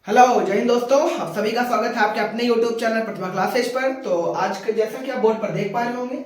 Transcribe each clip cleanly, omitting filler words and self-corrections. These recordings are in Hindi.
हेलो जय हिंद दोस्तों, आप सभी का स्वागत है आपके अपने YouTube चैनल प्रतिभा क्लासेज पर। तो आज के जैसा कि आप बोर्ड पर देख पा रहे होंगे,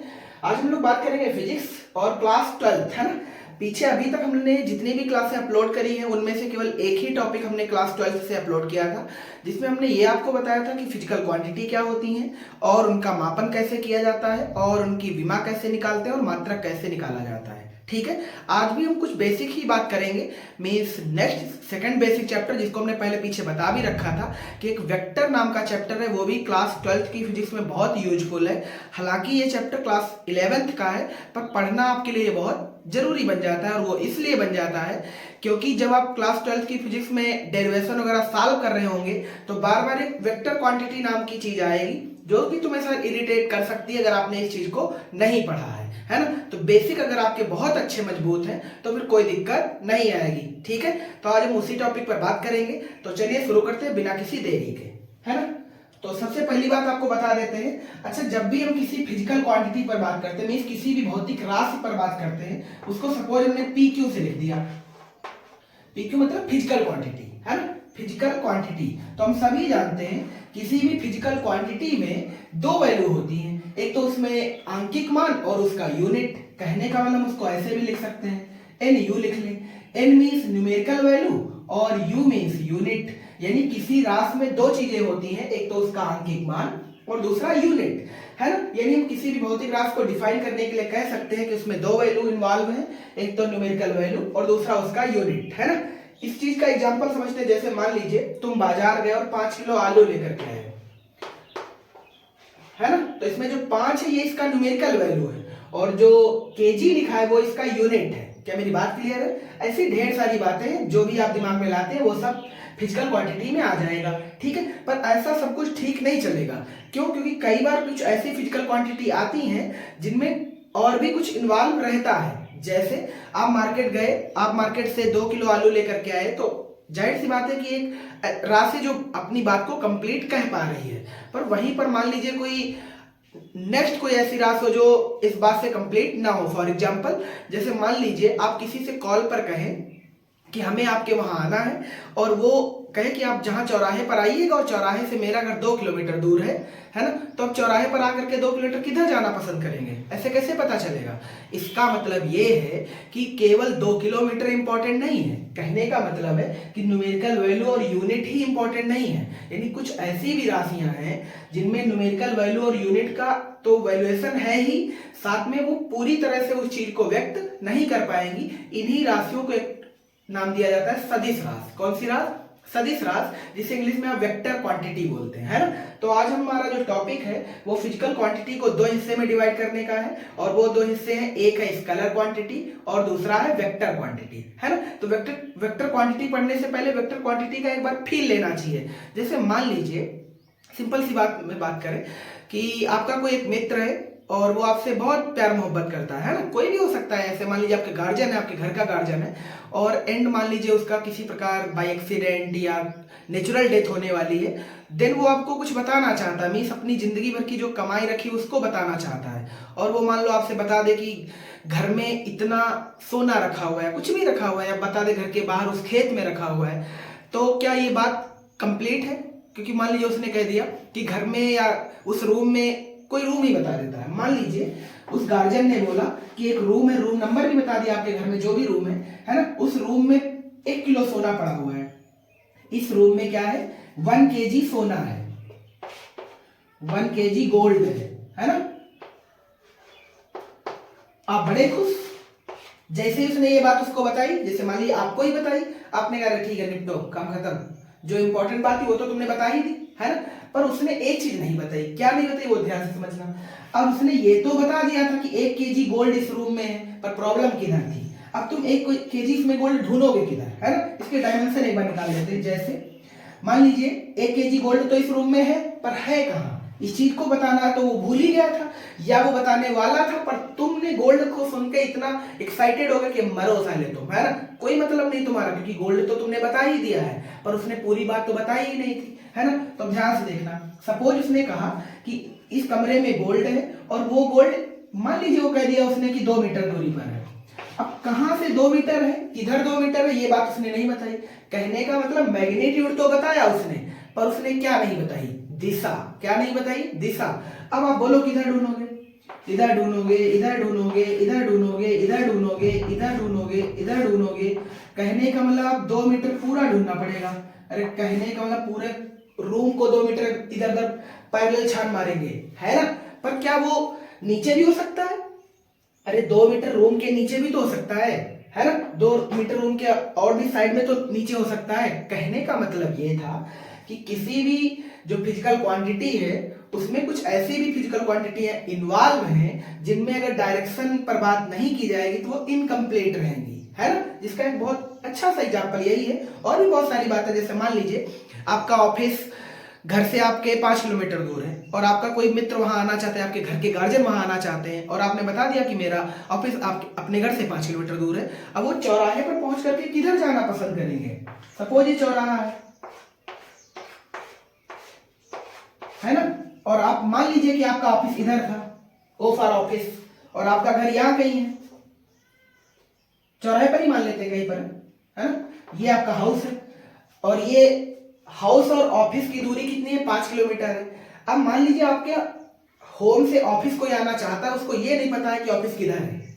आज हम लोग बात करेंगे फिजिक्स और क्लास 12, है ना। पीछे अभी तक हमने जितनी भी क्लासें अपलोड करी हैं उनमें से केवल एक ही टॉपिक हमने क्लास 12 से अपलोड किया था, जिसमें हमने ये आपको बताया था कि फिजिकल क्वांटिटी क्या होती हैं और उनका मापन कैसे किया जाता है और उनकी विमा कैसे निकालते हैं और मात्रक कैसे निकाला जाता है। ठीक है, आज भी हम कुछ बेसिक ही बात करेंगे। Means next second basic chapter, जिसको हमने पहले पीछे बता भी रखा था कि एक वेक्टर नाम का चैप्टर है, वो भी क्लास 12 की फिजिक्स में बहुत यूजफुल है। हालांकि ये चैप्टर क्लास 11th का है, पर पढ़ना आपके लिए बहुत जरूरी बन जाता है। और वो इसलिए बन जाता है क्योंकि जब आप क्लास 12 की फिजिक्स में डेरिवेशन वगैरह सॉल्व कर रहे होंगे तो बार बार एक वेक्टर क्वांटिटी नाम की चीज आएगी जो कि तुम्हें सर इरिटेट कर सकती है अगर आपने इस चीज को नहीं पढ़ा है ना। तो बेसिक अगर आपके बहुत अच्छे मजबूत हैं तो फिर कोई दिक्कत नहीं आएगी। ठीक है, तो आज हम उसी टॉपिक पर बात करेंगे। तो चलिए शुरू करते हैं बिना किसी देरी के, है ना। तो सबसे पहली बात आपको बता देते हैं, अच्छा जब भी हम किसी फिजिकल क्वांटिटी पर बात करते हैं, मींस किसी भी भौतिक राशि पर बात करते हैं, उसको सपोज हमने पी क्यू से लिख दिया। पी क्यू मतलब फिजिकल क्वांटिटी, है ना, फिजिकल क्वांटिटी। तो हम सभी जानते हैं किसी भी फिजिकल क्वांटिटी में दो वैल्यू होती हैं, एक तो उसमें आंकिक मान और उसका यूनिट। कहने का मतलब उसको ऐसे भी लिख सकते हैं, एन यू लिख लें। एन मीन्स न्यूमेरिकल वैल्यू और यू मीन्स यूनिट। यानी किसी राशि में दो चीजें होती हैं, एक तो उसका आंकिक मान और दूसरा यूनिट, है ना। यानी हम किसी भी भौतिक राशि को डिफाइन करने के लिए कह सकते हैं कि उसमें दो वैल्यू इन्वॉल्व है, एक तो न्यूमेरिकल वैल्यू और दूसरा उसका यूनिट, है ना। इस चीज का एग्जांपल समझते हैं, जैसे मान लीजिए तुम बाजार गए और 5 किलो आलू लेकर के आए, है ना। तो इसमें जो 5 है ये इसका न्यूमेरिकल वैल्यू है और जो केजी लिखा है वो इसका यूनिट है। क्या मेरी बात क्लियर है? ऐसी ढेर सारी बातें जो भी आप दिमाग में लाते हैं वो सब फिजिकल क्वांटिटी में आ जाएगा। ठीक है, पर ऐसा सब कुछ ठीक नहीं चलेगा। क्यों? क्योंकि कई बार कुछ ऐसी फिजिकल क्वांटिटी आती हैं जिनमें और भी कुछ इन्वॉल्व रहता है। जैसे आप मार्केट गए, आप मार्केट से 2 किलो आलू लेकर के आए, तो जाहिर सी बात है कि एक राशि जो अपनी बात को कंप्लीट कह पा रही है, पर वहीं पर मान लीजिए कोई नेक्स्ट कोई ऐसी राशि हो जो इस बात से कंप्लीट ना हो। फॉर एग्जांपल, जैसे मान लीजिए आप किसी से कॉल पर कहें कि हमें आपके वहां आना है और वो कहे कि आप जहां चौराहे पर आइएगा और चौराहे से मेरा घर 2 किलोमीटर दूर है ना। तो आप चौराहे पर आकर के 2 किलोमीटर किधर जाना पसंद करेंगे? ऐसे कैसे पता चलेगा? इसका मतलब ये है कि केवल 2 किलोमीटर इंपॉर्टेंट नहीं है। कहने का मतलब है कि न्यूमेरिकल वैल्यू और यूनिट ही इंपॉर्टेंट नहीं है। यानी कुछ ऐसी भी राशियां हैं जिनमें न्यूमेरिकल वैल्यू और यूनिट का तो वैल्यूएशन है ही, साथ में वो पूरी तरह से उस चीज को व्यक्त नहीं कर पाएंगी। इन्हीं राशियों को एक नाम दिया जाता है सदिश राशि। कौन सी राशि? सदिश राशि, जिसे इंग्लिश में आप वेक्टर क्वांटिटी बोलते हैं, है ना। तो आज हमारा जो टॉपिक है वो फिजिकल क्वांटिटी को दो हिस्से में डिवाइड करने का है, और वो दो हिस्से हैं, एक है स्केलर क्वांटिटी और दूसरा है वेक्टर क्वांटिटी, है ना। तो वेक्टर क्वांटिटी पढ़ने से पहले वेक्टर क्वांटिटी का एक बार फील लेना चाहिए। जैसे मान लीजिए सिंपल सी बात में बात करें कि आपका कोई एक मित्र है और वो आपसे बहुत प्यार मोहब्बत करता है ना। कोई भी हो सकता है, ऐसे मान लीजिए आपके गार्जियन है, आपके घर का गार्जियन है, और एंड मान लीजिए उसका किसी प्रकार बाय एक्सीडेंट या नेचुरल डेथ होने वाली है। देन वो आपको कुछ बताना चाहता है, मीन्स अपनी जिंदगी भर की जो कमाई रखी उसको बताना चाहता है, और वो मान लो आपसे बता दे कि घर में इतना सोना रखा हुआ है, कुछ भी रखा हुआ है, या बता दे घर के बाहर उस खेत में रखा हुआ है। तो क्या ये बात कंप्लीट है? क्योंकि मान लीजिए उसने कह दिया कि घर में या उस रूम में, कोई रूम ही बता देता है। मान लीजिए उस गार्जियन ने बोला कि एक रूम है, रूम नंबर भी बता दिया आपके घर में जो भी रूम है ना। उस रूम में 1 किलो सोना पड़ा हुआ है। इस रूम में क्या है? 1 केजी सोना है, 1 केजी गोल्ड है ना। आप बड़े खुश। जैसे उसने ये बात उसको बताई, जैसे मान लीजिए आपको ही बताई, आपने कहा ठीक है निपटो, काम खत्म, जो इंपॉर्टेंट बात थी वो तो तुमने बता ही दी, है ना। पर उसने एक चीज नहीं बताई। क्या नहीं बताई? वो ध्यान से समझना। अब उसने ये तो बता दिया था कि 1 केजी गोल्ड इस रूम में है, पर प्रॉब्लम किधर थी? अब तुम 1 केजी इसमें गोल्ड ढूंढोगे किधर, है ना। इसके डायमेंशन एक बार निकाल लेते हैं। जैसे मान लीजिए 1 केजी गोल्ड तो इस रूम में है, पर है कहाँ? इस चीज को बताना तो वो भूल ही गया था, या वो बताने वाला था, पर तुमने गोल्ड को सुन के इतना एक्साइटेड हो गए कि मरो साले तुम, है ना। कोई मतलब नहीं तुम्हारा, क्योंकि गोल्ड तो तुमने बता ही दिया है, पर उसने पूरी बात तो बताई ही नहीं थी, है ना। तो ध्यान से देखना। सपोज उसने कहा कि इस कमरे में गोल्ड है, और वो गोल्ड मान लीजिए वो कह दिया उसने कि 2 मीटर दूरी पर है। अब कहां से 2 मीटर है, किधर 2 मीटर है, ये बात उसने नहीं बताई। कहने का मतलब मैग्नीट्यूड तो बताया उसने, पर उसने क्या नहीं बताई, दिशा। क्या नहीं बताई, दिशा। अब आप बोलो किधर ढूंढोगे, इधर ढूंढोगे, इधर ढूंढोगे, इधर ढूंढोगे, इधर ढूंढोगे, इधर ढूंढोगे, इधर ढूंढोगे। कहने का मतलब 2 मीटर पूरा ढूंढना पड़ेगा। अरे कहने का मतलब पूरे रूम को 2 मीटर इधर उधर पैरेलल छान मारेंगे, है ना। पर क्या वो नीचे भी हो सकता है? अरे 2 मीटर रूम के नीचे भी तो हो सकता है ना। 2 मीटर रूम के और भी साइड में तो नीचे हो सकता है। कहने का मतलब ये था कि किसी भी जो फिजिकल क्वांटिटी है उसमें कुछ ऐसी भी फिजिकल क्वांटिटियां इन्वॉल्व हैं जिनमें अगर डायरेक्शन पर बात नहीं की जाएगी तो वो इनकम्प्लीट रहेंगी, है ना। जिसका एक बहुत अच्छा सा एग्जाम्पल यही है। और भी बहुत सारी बातें, जैसे मान लीजिए आपका ऑफिस घर से आपके 5 किलोमीटर दूर है और आपका कोई मित्र वहां आना चाहते हैं, आपके घर के गार्जियन वहां आना चाहते हैं, और आपने बता दिया कि मेरा ऑफिस आप अपने घर से 5 किलोमीटर दूर है। अब वो चौराहे पर पहुंच करके किधर जाना पसंद करेंगे? सपोज ये चौराहा है ना। और आप मान लीजिए कि आपका ऑफिस इधर था, ओ फॉर ऑफिस, और आपका घर यहाँ कहीं है, चौराहे पर ही मान लेते हैं कहीं पर, है ना। ये आपका हाउस है और ये हाउस और ऑफिस की दूरी कितनी है, 5 किलोमीटर है। अब मान लीजिए आपके होम से ऑफिस कोई आना चाहता है, उसको ये नहीं पता है कि ऑफिस किधर है,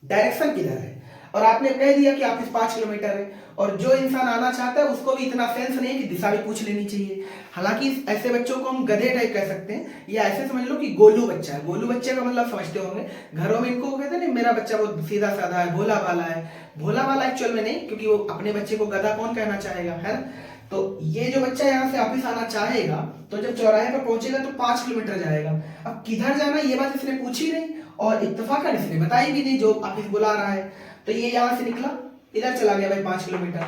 डायरेक्शन किधर है, और आपने कह दिया कि ऑफिस 5 किलोमीटर है। और जो इंसान आना चाहता है उसको भी इतना सेंस नहीं है कि दिशा भी पूछ लेनी चाहिए। हालांकि ऐसे बच्चों को हम गधे टाइप कह सकते हैं, या ऐसे समझ लो कि गोलू बच्चा है। गोलू बच्चे का मतलब समझते होंगे, घरों में इनको कहते हैं ना, मेरा बच्चा बहुत सीधा साधा है, भोला वाला है। भोला वाला एक्चुअल में नहीं, क्योंकि वो अपने बच्चे को गधा कौन कहना चाहेगा, है ना। तो ये जो बच्चा यहाँ से ऑफिस आना चाहेगा तो जब चौराहे पर पहुंचेगा तो 5 किलोमीटर जाएगा। अब किधर जाना ये बात इसने पूछी नहीं, और इत्तेफाकन इसने बताई भी नहीं जो ऑफिस बुला रहा है। तो ये यहां से निकला, इधर चला गया भाई 5 किलोमीटर,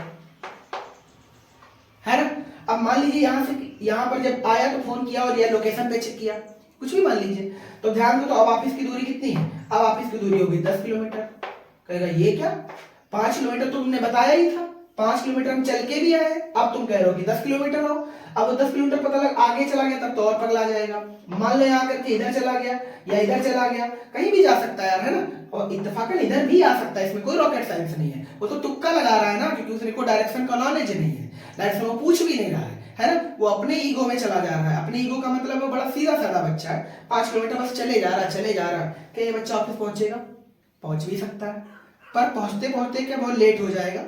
है ना। अब मान लीजिए यहां से यहां पर जब आया तो फोन किया और ये लोकेशन पे चेक किया, कुछ भी मान लीजिए, तो ध्यान दो। तो अब ऑफिस की दूरी कितनी है? अब ऑफिस की दूरी होगी 10 किलोमीटर। कहेगा ये क्या, 5 किलोमीटर तो तुमने बताया ही था, 5 किलोमीटर हम चल के भी आए, अब तुम कह रहे हो कि 10 किलोमीटर हो। अब वो 10 किलोमीटर पता लग आगे चला गया तब तो और पगला जाएगा। मान लो यहाँ करके इधर चला गया या इधर चला गया, कहीं भी जा सकता है यार, है ना। और इत्तेफाकन इधर भी आ सकता है, इसमें कोई रॉकेट साइंस नहीं है। वो तो तुक्का लगा रहा है ना, क्योंकि उसने को डायरेक्शन का नॉलेज नहीं है, डायरेक्शन वो पूछ भी नहीं रहा है ना। वो अपने ईगो में चला जा रहा है। अपने ईगो का मतलब वो बड़ा सीधा साधा बच्चा है, 5 किलोमीटर बस चले जा रहा है, चले जा रहा है। क्या ये बच्चा ऑफिस पहुंचेगा? पहुंच भी सकता है, पर पहुंचते पहुंचते क्या बहुत लेट हो जाएगा।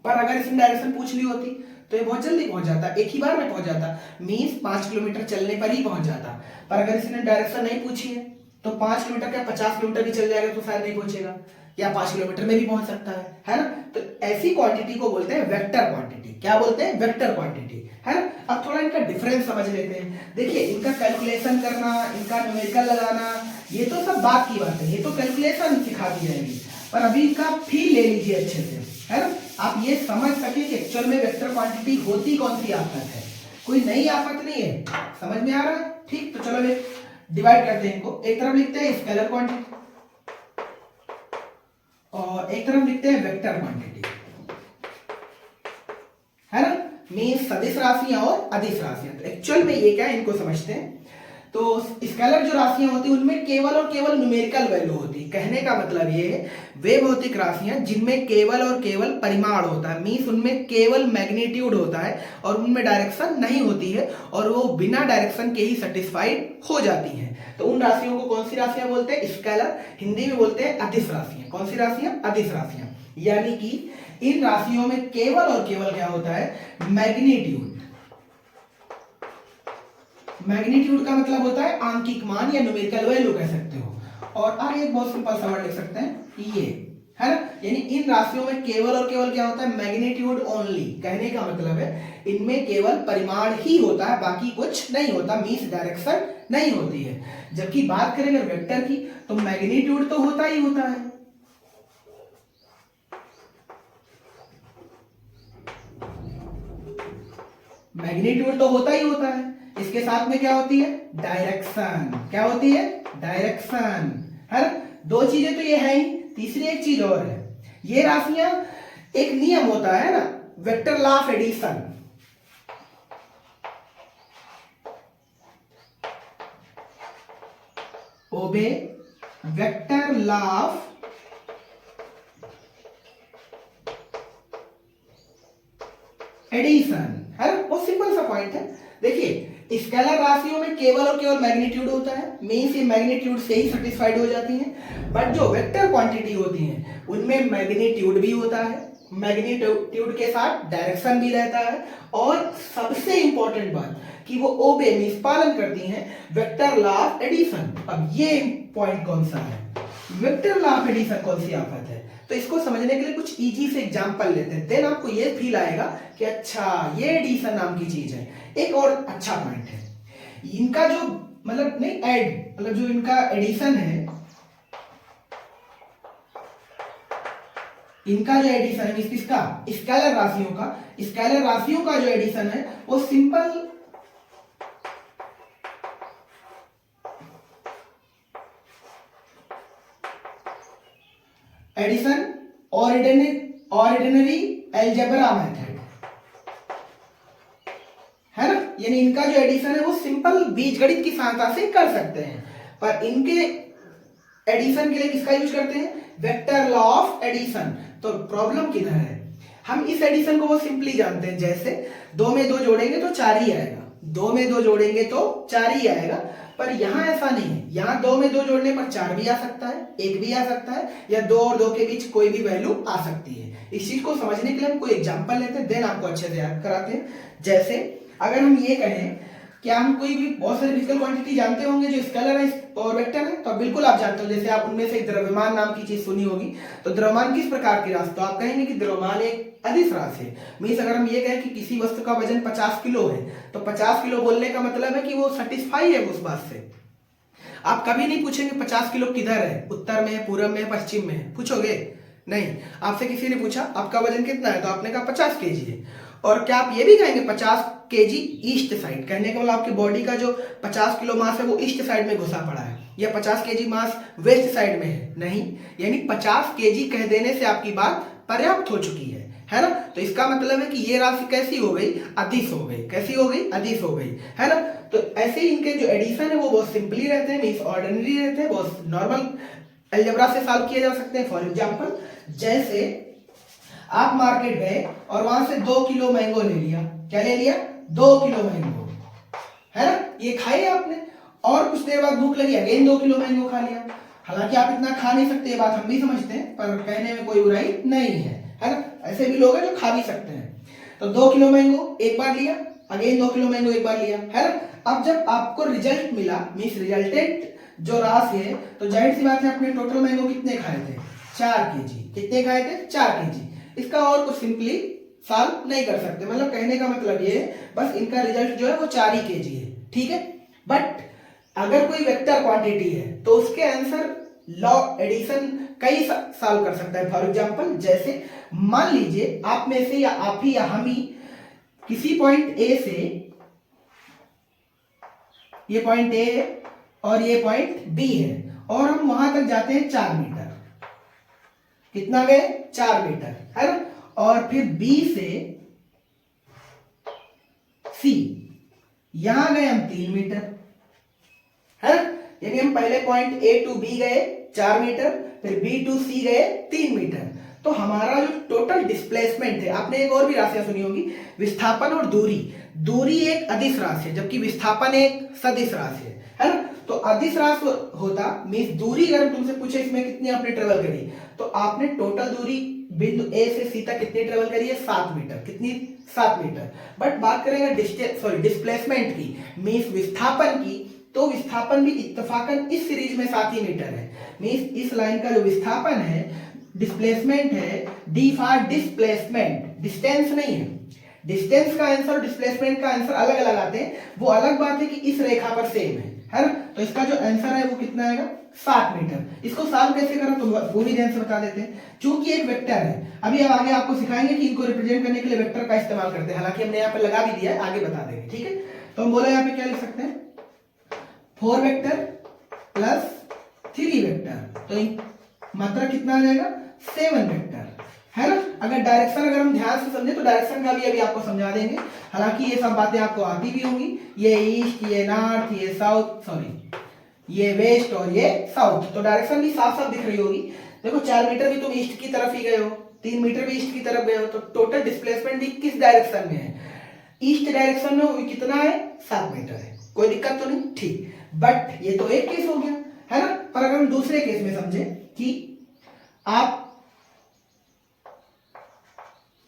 पर अगर इसने डायरेक्शन पूछ ली होती तो ये बहुत जल्दी पहुंच जाता, एक ही बार में पहुंच जाता, मीन्स 5 किलोमीटर चलने पर ही पहुंच जाता। पर अगर इसने डायरेक्शन नहीं पूछी है तो 5 किलोमीटर क्या 50 किलोमीटर भी चल जाएगा तो शायद नहीं पहुंचेगा, या 5 किलोमीटर में भी पहुंच सकता है ना। तो ऐसी क्वांटिटी को बोलते हैं वेक्टर क्वांटिटी। क्या बोलते हैं? वेक्टर क्वांटिटी, है ना। अब थोड़ा इनका डिफरेंस समझ लेते हैं। देखिए, इनका कैलकुलेशन करना, इनका न्यूमेरिकल लगाना, ये तो सब बात की बात है, ये तो कैलकुलेशन सिखा दी जाएगी। पर अभी इनका फील ले लीजिए अच्छे से, है ना। आप ये समझ सके कि एक्चुअल में वेक्टर क्वांटिटी होती कौन सी आफत है, कोई नई आफत नहीं है। समझ में आ रहा है? ठीक, तो चलो डिवाइड करते हैं इनको। एक तरफ लिखते हैं स्केलर क्वांटिटी और एक तरफ लिखते हैं वेक्टर क्वांटिटी, है ना। मीन्स सदिश राशियां और अदिश राशियां। तो एक्चुअल में ये क्या है, इनको समझते हैं। तो स्केलर जो राशियां होती है उनमें केवल और केवल न्यूमेरिकल वैल्यू होती है। कहने का मतलब ये है, वे भौतिक राशियां जिनमें केवल और केवल परिमाण होता है, मीन्स उनमें केवल मैग्नीट्यूड होता है और उनमें डायरेक्शन नहीं होती है, और वो बिना डायरेक्शन के ही सेटिस्फाइड हो जाती हैं। तो उन राशियों को कौन सी राशियां बोलते हैं? स्केलर। हिंदी में बोलते हैं अदिश राशियां। कौन सी राशियां? अदिश राशियां। यानी कि इन राशियों में केवल और केवल क्या होता है? मैग्नीट्यूड। मैग्नीट्यूड का मतलब होता है आंकिक मान या न्यूमेरिकल वैल्यू कह सकते हो। और आगे एक बहुत सिंपल सा वर्ड लिख सकते हैं, ये, है ना। यानी इन राशियों में केवल और केवल क्या होता है? Magnitude only. कहने का मतलब है इनमें केवल परिमाण ही होता है, बाकी कुछ नहीं होता, मीन्स डायरेक्शन नहीं होती है। जबकि बात करें अगर वेक्टर की तो मैग्नीट्यूड तो होता ही होता है। मैग्नीट्यूड तो होता ही होता है, इसके साथ में क्या होती है? डायरेक्शन। क्या होती है? डायरेक्शन, है ना। दो चीजें तो ये है ही, तीसरी एक चीज और है। ये राशियां, एक नियम होता है ना, वेक्टर लॉ ऑफ एडिशन। ओबे वेक्टर लॉ ऑफ एडिशन, है ना, बहुत सिंपल सा पॉइंट है। देखिए स्केलर राशियों में केवल और केवल मैग्नीट्यूड होता है, मीन्स ये मैग्नीट्यूड से ही सेटिस्फाइड हो जाती हैं। बट जो वेक्टर क्वांटिटी होती हैं उनमें मैग्नीट्यूड भी होता है, मैग्नीट्यूड के साथ डायरेक्शन भी रहता है, और सबसे इंपॉर्टेंट बात कि वो ओबे मीन्स पालन करती हैं वेक्टर लॉ ऑफ एडिशन। अब ये पॉइंट कौन सा है, वेक्टर लॉ ऑफ एडिशन कौन सी आफत है, तो इसको समझने के लिए कुछ इजी से एग्जांपल लेते हैं, देन आपको ये फील आएगा कि अच्छा ये एडिशन नाम की चीज है। एक और अच्छा पॉइंट है, इनका जो मतलब नहीं ऐड मतलब जो इनका एडिशन है, इनका जो एडिशन है किसका, स्केलर राशियों का, स्केलर राशियों का जो एडिशन है वो simple addition ordinary algebra method, है ना, यानी इनका जो एडिशन है वो सिंपल बीजगणित की सहायता से कर सकते हैं। पर इनके एडिशन के लिए किसका यूज करते हैं, वेक्टर लॉ ऑफ एडिशन। तो प्रॉब्लम किधर है, हम इस एडिशन को वो सिंपली जानते हैं, जैसे 2 में 2 जोड़ेंगे तो 4 ही आएगा, 2 में 2 जोड़ेंगे तो 4 ही आएगा। पर यहां ऐसा नहीं है, यहां 2 में 2 जोड़ने पर 4 भी आ सकता है, 1 भी आ सकता है, या 2 और 2 के बीच कोई भी वैल्यू आ सकती है। इस चीज को समझने के लिए हम कोई एग्जांपल लेते हैं, देन आपको अच्छे से याद कराते हैं। जैसे अगर हम ये कहें क्या हम कोई भी बहुत सारी फिजिकल क्वांटिटी जानते होंगे जो स्केलर है और वेक्टर है, तो बिल्कुल आप जानते हो, जैसे आप उनमें से द्रव्यमान नाम की चीज सुनी होगी। तो द्रव्यमान किस प्रकार की राशि, तो आप कहेंगे कि द्रव्यमान एक अदिश राशि है। मीन्स अगर हम ये कहें कि किसी वस्तु का वजन 50 किलो है, तो 50 किलो बोलने का मतलब है कि वो सेटिस्फाई है उस बात से। आप कभी नहीं पूछेंगे 50 किलो किधर है, उत्तर में है, पूर्व में है, पश्चिम में है, पूछोगे नहीं। आपसे किसी ने पूछा आपका वजन कितना है, तो आपने कहा 50 केजी है। और क्या आप ये भी कहेंगे 50 केजी ईस्ट साइड, कहने का मतलब आपकी बॉडी का जो 50 किलो मास है वो ईस्ट साइड में घुसा पड़ा है, या 50 केजी मास वेस्ट साइड में है, नहीं। यानी 50 केजी कह देने से आपकी बात पर्याप्त हो चुकी है ना। तो इसका मतलब है कि ये राशि कैसी हो गई, अदिश हो गई। कैसी हो गई, अदिश हो गई, है ना। तो ऐसे ही इनके जो एडिशन है वो बहुत सिंपली रहते हैं, मीन्स ऑर्डिनरी रहते हैं, बहुत नॉर्मल अलजेब्रा से सॉल्व किए जा सकते हैं। फॉर एग्जांपल जैसे आप मार्केट गए और वहां से 2 किलो मैंगो ले लिया, क्या ले लिया, 2 किलो मैंगो, है ना, ये खाई आपने, और कुछ देर बाद भूख लगी, अगेन 2 किलो मैंगो खा लिया। हालांकि आप इतना खा नहीं सकते, ये बात हम भी समझते हैं, पर कहने में कोई बुराई नहीं है ना। ऐसे भी लोग हैं जो खा भी सकते हैं। तो 2 किलो मैंगो एक बार लिया, अगेन 2 किलो मैंगो एक बार लिया, है ना। अब जब आपको रिजल्ट मिला, मीन्स रिजल्टेंट जो राशि है, तो जाहिर सी बात है आपने टोटल मैंगो कितने खाए थे, 4 केजी। कितने खाए थे, 4 केजी। इसका और कुछ सिंपली सॉल्व नहीं कर सकते, मतलब कहने का मतलब ये है बस इनका रिजल्ट जो है वो 4 ही केजी है, ठीक है। बट अगर कोई वेक्टर क्वांटिटी है तो उसके आंसर लॉ एडिशन कई सॉल्व कर सकता है। फॉर एग्जांपल जैसे मान लीजिए आप में से या आप ही या हम ही किसी पॉइंट ए से, ये पॉइंट ए है और ये पॉइंट बी है, और हम वहां तक जाते हैं 4 मीटर। कितना गए, 4 मीटर, है ना। और फिर बी से सी, यहां गए हम 3 मीटर, है ना। यानी हम पहले पॉइंट ए टू बी गए 4 मीटर, फिर बी टू सी गए 3 मीटर। तो हमारा जो टोटल डिस्प्लेसमेंट है, आपने एक और भी राशियां सुनी होगी, विस्थापन और दूरी। दूरी एक अदिश राशि है जबकि विस्थापन एक सदिश राशि है ना। तो अदिश राशि होता मीन्स दूरी, अगर तुमसे पूछे इसमें कितनी आपने ट्रेवल करी, तो आपने टोटल दूरी बिंदु ए से सी तक कितनी ट्रेवल करी है, 7 मीटर। कितनी, 7 मीटर। बट बात करेंगे डिस्प्लेसमेंट की, मीन्स विस्थापन की, तो विस्थापन भी इत्तेफाकन इस सीरीज में 7 ही मीटर है। मीन्स इस लाइन का जो विस्थापन है, डिस्प्लेसमेंट है, डी फॉर डिस्प्लेसमेंट, डिस्टेंस नहीं है। डिस्टेंस का आंसर और डिस्प्लेसमेंट का आंसर अलग अलग आते हैं, वो अलग बात है कि इस रेखा पर सेम है ना। तो इसका जो आंसर है वो कितना आएगा, 7 मीटर। इसको सॉल्व कैसे करें तो वो भी ध्यान से बता देते हैं। चूंकि एक वेक्टर है, अभी अब आगे आपको सिखाएंगे कि इनको रिप्रेजेंट करने के लिए वेक्टर का इस्तेमाल करते हैं, हालांकि हमने यहाँ पे लगा भी दिया है, आगे बता देंगे, ठीक है। तो हम बोले यहाँ पे क्या लिख सकते हैं, 4 वेक्टर प्लस 3 वेक्टर, तो मात्रा कितना आ जाएगा, 7 वेक्टर, है ना। अगर डायरेक्शन अगर हम ध्यान से समझे तो डायरेक्शन का भी अभी आपको समझा देंगे, हालांकि ये सब बातें आपको आती भी होंगी। ये ईस्ट, ये नॉर्थ, ये साउथ, सॉरी ये वेस्ट और ये साउथ, तो डायरेक्शन भी साफ साफ दिख रही होगी। देखो 4 मीटर भी तुम ईस्ट की तरफ ही गए हो, 3 मीटर भी ईस्ट की तरफ गए हो तो टोटल डिस्प्लेसमेंट भी किस डायरेक्शन में है, ईस्ट डायरेक्शन में, वो कितना है 7 मीटर है। कोई दिक्कत तो नहीं, ठीक। बट ये तो एक केस हो गया है ना। पर अगर हम दूसरे केस में समझे कि आप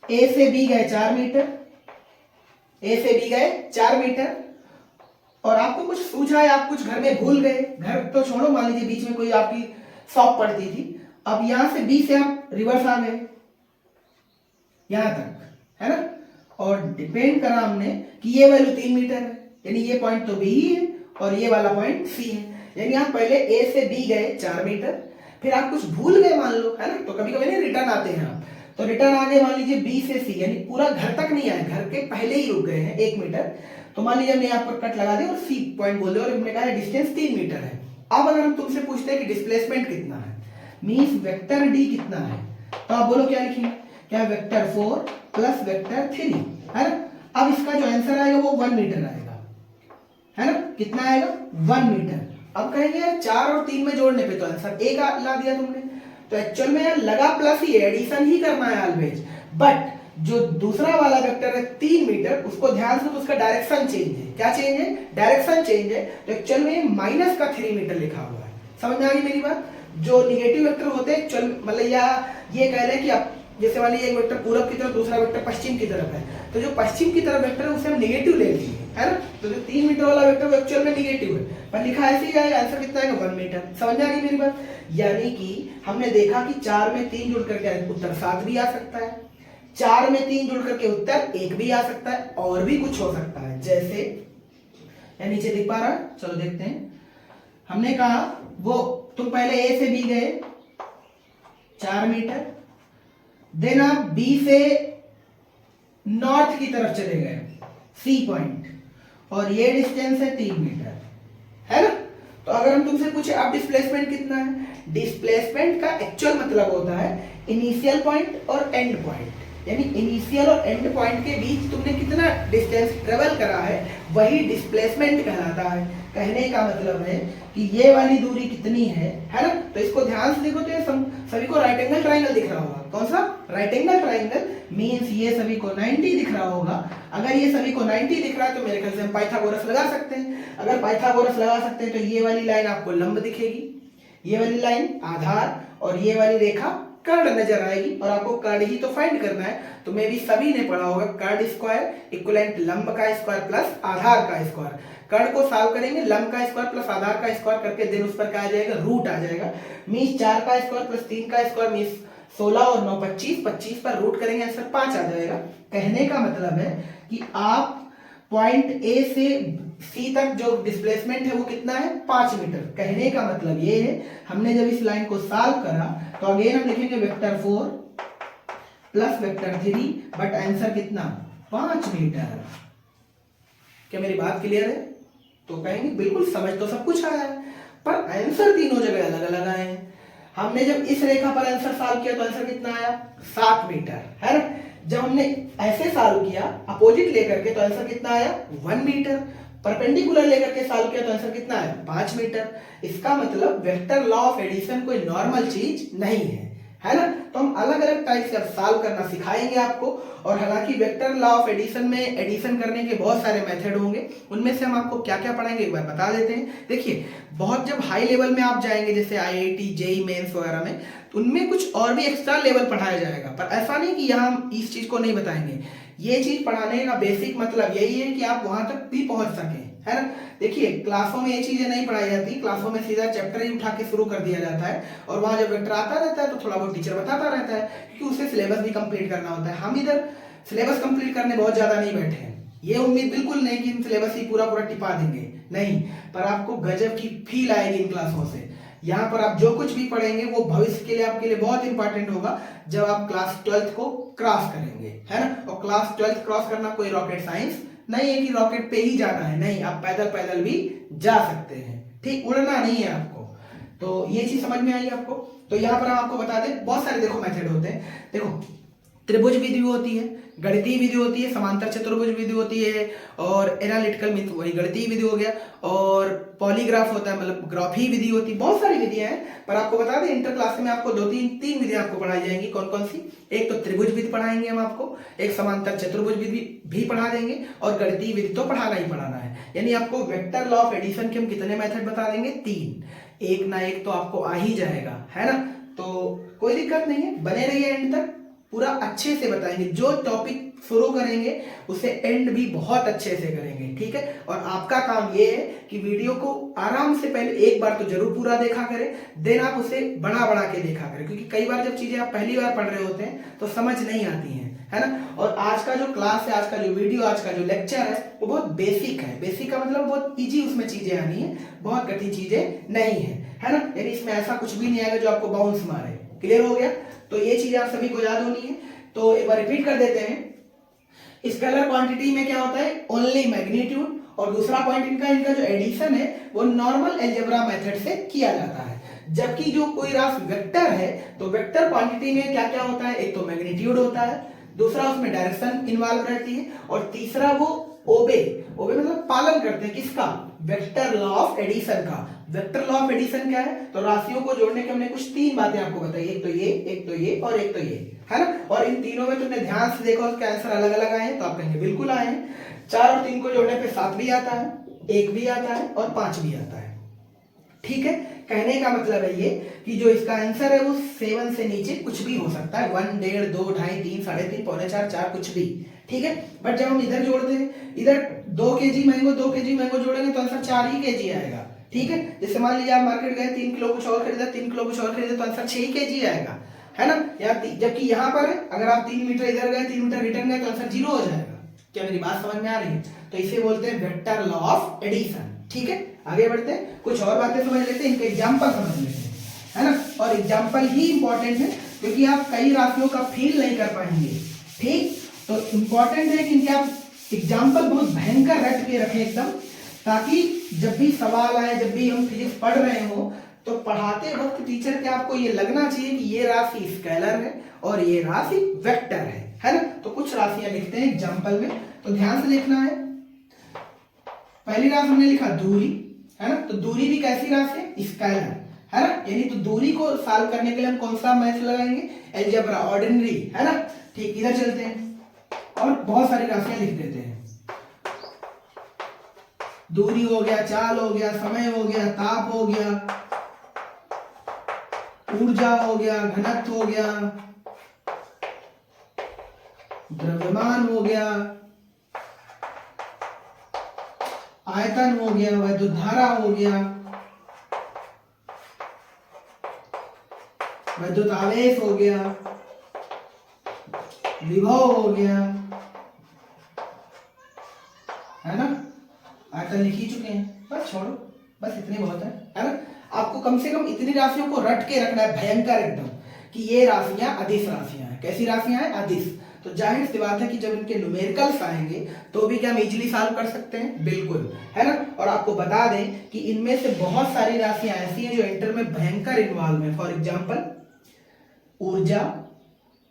ए से बी गए 4 मीटर, ए से बी गए 4 मीटर और आपको कुछ सूझा है, आप कुछ घर में भूल गए, घर तो छोड़ो, मान लीजिए बीच में कोई आपकी शॉप पड़ती थी, अब यहां से बी से आप रिवर्स आ गए यहां तक, है ना, और डिपेंड करा हमने कि ये वैल्यू 3 मीटर है, यानी ये पॉइंट तो बी ही है और ये वाला पॉइंट सी है। यानी आप पहले ए से बी गए 4 मीटर, फिर आप कुछ भूल गए मान लो, है ना, तो कभी कभी नहीं रिटर्न आते हैं आप, तो रिटर्न आ गए मान लीजिए बी से सी, यानी पूरा घर तक नहीं आए, घर के पहले ही रुक गए हैं 1 मीटर, तो मान लीजिए हमने यहाँ पर कट लगा दिया और सी पॉइंट बोल दिया और हमने कहा डिस्टेंस 3 मीटर है। अब अगर हम तुमसे पूछते हैं कि डिस्प्लेसमेंट कितना है, मीन्स वेक्टर डी कितना है, तो आप बोलो क्या लिखेंगे, क्या वेक्टर 4 प्लस वेक्टर 3, है ना। अब इसका जो आंसर आएगा वो 1 मीटर आएगा, है ना, कितना आएगा 1 मीटर। अब कहेंगे 4 और 3 में जोड़ने पे तो आंसर 1 ला दिया तुमने, तो एक्चुअल में यार लगा प्लस ही, एडिशन ही करना है ऑलवेज। बट जो दूसरा वाला वेक्टर है 3 मीटर, उसको ध्यान से, तो उसका डायरेक्शन चेंज है, क्या चेंज है, डायरेक्शन चेंज है, तो एक्चुअल में माइनस का 3 मीटर लिखा हुआ है। समझ में आ गई मेरी बात। जो निगेटिव वेक्टर होते हैं एक्चुअल मतलब, या ये कह रहे हैं कि आप जैसे मान लीजिए एक वेक्टर पूरब की तरफ, दूसरा वेक्टर पश्चिम की तरफ है, तो जो पश्चिम की तरफ वेक्टर है उसे हम निगेटिव ले लेंगे, है ना, तो जो 3 मीटर वाला वेक्टर एक्चुअल में निगेटिव है, पर लिखा ऐसे ही आएगा, आंसर कितना आएगा 1 मीटर। समझ में आ गई मेरी बात। यानी कि हमने देखा कि 4 में 3 जुड़ करके उत्तर 7 भी आ सकता है, 4 में 3 जुड़ करके उत्तर 1 भी आ सकता है, और भी कुछ हो सकता है, जैसे या नीचे दिख पा रहा है, चलो देखते हैं। हमने कहा वो तुम पहले ए से बी गए 4 मीटर, देन आप बी से नॉर्थ की तरफ चले गए सी पॉइंट, और ये डिस्टेंस है 3 मीटर, है ना। तो अगर हम तुमसे पूछे अब डिस्प्लेसमेंट कितना है, डिस्प्लेसमेंट का एक्चुअल मतलब होता है इनिशियल पॉइंट और एंड पॉइंट, यानी इनिशियल और एंड पॉइंट के बीच तुमने कितना डिस्टेंस ट्रेवल करा है, वही डिस्प्लेसमेंट कहलाता है। कहने का मतलब है कि ये वाली दूरी कितनी है ना। तो इसको ध्यान से देखो तो ये सभी को राइट एंगल ट्राइंगल दिख रहा होगा। कौन सा राइट एंगल ट्राइंगल, मींस ये सभी को 90 दिख रहा होगा। अगर ये सभी को 90 दिख रहा है तो मेरे ख्याल से हम पाइथागोरस लगा सकते हैं। अगर पाइथागोरस लगा सकते हैं तो ये वाली लाइन आपको लंब दिखेगी, ये वाली लाइन आधार, और ये वाली रेखा कर्ण नजर आएगी, और आपको कर्ण ही तो फाइंड करना है। तो मे भी सभी ने पढ़ा होगा कर्ण स्क्वायर इक्वलेंट लंब का स्क्वायर प्लस आधार का स्क्वायर। कर्ण को सॉल्व करेंगे, लंब का स्क्वायर प्लस आधार का स्क्वायर करके देन उस पर क्या आ जाएगा, रूट आ जाएगा। मीन्स 4 का स्क्वायर प्लस 3 का स्क्वायर मीन्स 16 और 9 25, 25 पर रूट करेंगे आंसर 5 आ जाएगा। कहने का मतलब है कि आप पॉइंट ए से सी तक जो डिस्प्लेसमेंट है वो कितना है, 5 मीटर। कहने का मतलब ये है, हमने जब इस लाइन को सॉल्व करा तो अगेन हम लिखेंगे vector 4 plus vector 3, but answer कितना 5 मीटर। क्या मेरी बात क्लियर है? तो कहेंगे बिल्कुल समझ तो सब कुछ आया है, पर आंसर तीनों जगह अलग अलग आए हैं। हमने जब इस रेखा पर आंसर सॉल्व किया तो आंसर कितना आया, 7 मीटर, है ना। जब हमने ऐसे सॉल्व किया अपोजिट लेकर के तो आंसर कितना आया 1 मीटर। परपेंडिकुलर लेकर के सॉल्व किया तो आंसर कितना आया 5 मीटर। इसका मतलब वेक्टर लॉ ऑफ एडिशन कोई नॉर्मल चीज नहीं है ना। तो हम अलग अलग टाइप से सॉल्व करना सिखाएंगे आपको। और हालांकि वेक्टर लॉ ऑफ एडिशन में एडिशन करने के बहुत सारे मेथड होंगे, उनमें से हम आपको क्या क्या पढ़ाएंगे एक बार बता देते हैं। देखिए बहुत जब हाई लेवल में आप जाएंगे जैसे आईआईटी जेईई मेंस वगैरह में, तो उनमें कुछ और भी एक्स्ट्रा लेवल पढ़ाया जाएगा, पर ऐसा नहीं कि यहाँ हम इस चीज को नहीं बताएंगे। ये चीज पढ़ाने का बेसिक मतलब यही है कि आप वहां तक भी पहुंच सकें, है ना। देखिए क्लासों में ये चीजें नहीं पढ़ाई जाती, क्लासों में सीधा चैप्टर ही उठा के शुरू कर दिया जाता है, और वहां जब वेक्टर आता रहता है तो थोड़ा बहुत टीचर बताता रहता है, क्योंकि उसे सिलेबस भी कंप्लीट करना होता है। हम इधर सिलेबस कंप्लीट करने बहुत ज्यादा नहीं बैठे हैं, ये उम्मीद बिल्कुल नहीं कि हम सिलेबस ही पूरा पूरा टिपा देंगे, नहीं, पर आपको गजब की फील आएगी इन क्लासों से। यहाँ पर आप जो कुछ भी पढ़ेंगे वो भविष्य के लिए आपके लिए बहुत इंपॉर्टेंट होगा जब आप क्लास 12th को क्रॉस करेंगे, है ना। और क्लास 12th क्रॉस करना कोई रॉकेट साइंस नहीं है कि रॉकेट पे ही जाना है, नहीं, आप पैदल पैदल भी जा सकते हैं, ठीक, उड़ना नहीं है आपको। तो ये चीज समझ में आई आपको। तो यहाँ पर हम आपको बता दें बहुत सारे देखो मेथड होते हैं। देखो त्रिभुज विधि होती है, गणितीय विधि होती है, समांतर चतुर्भुज विधि होती है, और एनालिटिकल मीन्स वही गणितीय विधि हो गया, और पॉलीग्राफ होता है मतलब ग्राफी विधि होती है। बहुत सारी विधियां हैं, पर आपको बता दें इंटर क्लास में आपको तीन विधियां आपको पढ़ाई जाएंगी। कौन कौन सी? एक तो त्रिभुज विधि पढ़ाएंगे हम आपको, एक समांतर चतुर्भुज विधि भी पढ़ा देंगे, और गणितीय विधि तो पढ़ाना ही पढ़ाना है। यानी आपको वेक्टर लॉ ऑफ एडिशन के हम कितने मेथड बता देंगे? 3। एक ना एक तो आपको आ ही जाएगा, है ना? तो कोई दिक्कत नहीं है, बने रहिए एंड तक, पूरा अच्छे से बताएंगे। जो टॉपिक शुरू करेंगे उसे एंड भी बहुत अच्छे से करेंगे, ठीक है? और आपका काम ये है कि वीडियो को आराम से पहले एक बार तो जरूर पूरा देखा करें, देन आप उसे बना बना के देखा करें, क्योंकि कई बार जब चीजें आप पहली बार पढ़ रहे होते हैं तो समझ नहीं आती हैं, है ना? और आज का जो क्लास है, आज का जो वीडियो, आज का जो लेक्चर है वो बहुत बेसिक है। बेसिक का मतलब बहुत इजी उसमें चीजें आनी है, बहुत कठिन चीजें नहीं है ना? यानी इसमें ऐसा कुछ भी नहीं आएगा जो आपको बाउंस मारे। क्लियर हो गया? तो ये चीजें आप सभी को याद होनी है। तो एक बार रिपीट कर देते हैं। स्केलर क्वांटिटी में क्या होता है? ओनली मैग्नीट्यूड, और दूसरा पॉइंट इनका जो एडिशन है वो नॉर्मल अलजेब्रा मेथड से किया जाता है। जबकि जो कोई राशि वेक्टर है तो वेक्टर क्वांटिटी में क्या क्या होता है? एक तो मैग्नीट्यूड होता है, दूसरा उसमें डायरेक्शन इन्वॉल्व रहती है, और तीसरा वो ओबे मतलब पालन करते हैं किसका? वेक्टर लॉ ऑफ एडिशन का। वेक्टर लॉ ऑफ एडिशन क्या है? तो राशियों को जोड़ने के हमने कुछ 3 बातें आपको बताई, एक तो ये, एक तो ये और एक तो ये, है ना? और इन तीनों में तुमने ध्यान से देखा उसके आंसर अलग अलग आए हैं, तो आप कहेंगे बिल्कुल आए हैं। 4 और 3 को जोड़ने पे 7 भी आता है, 1 भी आता है और 5 भी आता है, ठीक है? कहने का मतलब है ये कि जो इसका आंसर है वो 7 से नीचे कुछ भी हो सकता है, 1, 1.5, 2, 2.5, 3, 3.5, पौने 4, 4 कुछ भी, ठीक है? बट जब हम इधर जोड़ते हैं, इधर 2 केजी मैंगो जोड़ेंगे तो आंसर 4 ही केजी आएगा, ठीक है? जैसे मान लीजिए आप मार्केट गए, 3 किलो कुछ और खरीदा, 3 किलो कुछ और खरीदा, तो आंसर 6 ही केजी आएगा, है ना? जबकि यहाँ पर अगर आप 3 मीटर इधर गए, 3 मीटर रिटर्न गए, तो आंसर 0 हो जाएगा। क्या मेरी बात समझ में आ रही है? तो इसे बोलते हैं वेक्टर लॉ ऑफ एडिशन, ठीक है? आगे बढ़ते हैं, कुछ और बातें समझ लेते हैं, इनके एग्जाम्पल समझ लेते हैं, है ना? और एग्जाम्पल ही इंपॉर्टेंट है, क्योंकि आप कई राशियों का फील नहीं कर पाएंगे, ठीक? तो इंपॉर्टेंट है कि इनके आप एग्जाम्पल बहुत भयंकर रट के रखें एकदम, ताकि जब भी सवाल आए, जब भी हम फिजिक्स पढ़ रहे हो, तो पढ़ाते वक्त टीचर के आपको ये लगना चाहिए कि ये राशि स्केलर है और ये राशि वेक्टर है ना? तो कुछ राशियां लिखते हैं एग्जाम्पल में, तो ध्यान से देखना है। पहली राशि हमने लिखा दूरी, है ना? तो दूरी भी कैसी राशि है? स्केलर, है ना? यानी तो दूरी को सॉल्व करने के लिए हम कौन सा मैथ लगाएंगे? अलजेब्रा, ऑर्डिनरी, है ना? ठीक, इधर चलते हैं और बहुत सारी राशियां लिख देते हैं। दूरी हो गया, चाल हो गया, समय हो गया, ताप हो गया, ऊर्जा हो गया, घनत्व हो गया, द्रव्यमान हो गया, आयतन हो गया, वैद्युत धारा हो गया, वैद्युत आवेश हो गया, विभव हो गया, है ना? आयतन लिख ही चुके हैं, बस छोड़ो, बस इतने बहुत है ना? आपको कम से कम इतनी राशियों को रट के रखना है भयंकर एकदम, कि ये राशियां अदिश राशियां हैं। कैसी राशियां हैं? अदिश। तो जाहिर सी बात है कि जब इनके न्यूमेरिकल्स आएंगे तो भी क्या हम इजीली सॉल्व कर सकते हैं? बिल्कुल, है ना? और आपको बता दें कि इनमें से बहुत सारी राशियां ऐसी हैं जो इंटर में भयंकर इन्वॉल्व है। फॉर एग्जाम्पल ऊर्जा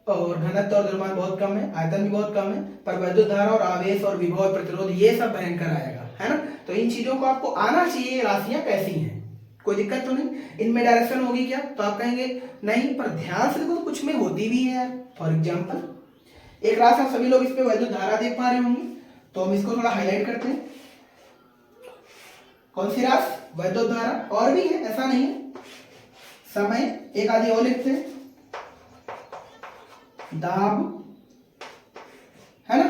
और घनत्व और द्रव्यमान बहुत कम है, आयतन भी बहुत कम है, पर वैद्युत धारा और आवेश और विभव और प्रतिरोध ये सब भयंकर आएगा, है ना? तो इन चीजों को आपको आना चाहिए, राशियां कैसी हैं, कोई दिक्कत तो नहीं। इनमें डायरेक्शन होगी क्या? तो आप कहेंगे नहीं, पर ध्यान से देखो तो कुछ में होती भी है यार। फॉर एग्जाम्पल एक राशि, आप सभी लोग इस पे वैद्युत धारा देख पा रहे होंगे, तो हम इसको थोड़ा हाईलाइट करते हैं। कौन सी राशि? वैद्युत धारा। और भी है, ऐसा नहीं है। समय, एक आदि और लिखते हैं, दाब, है ना?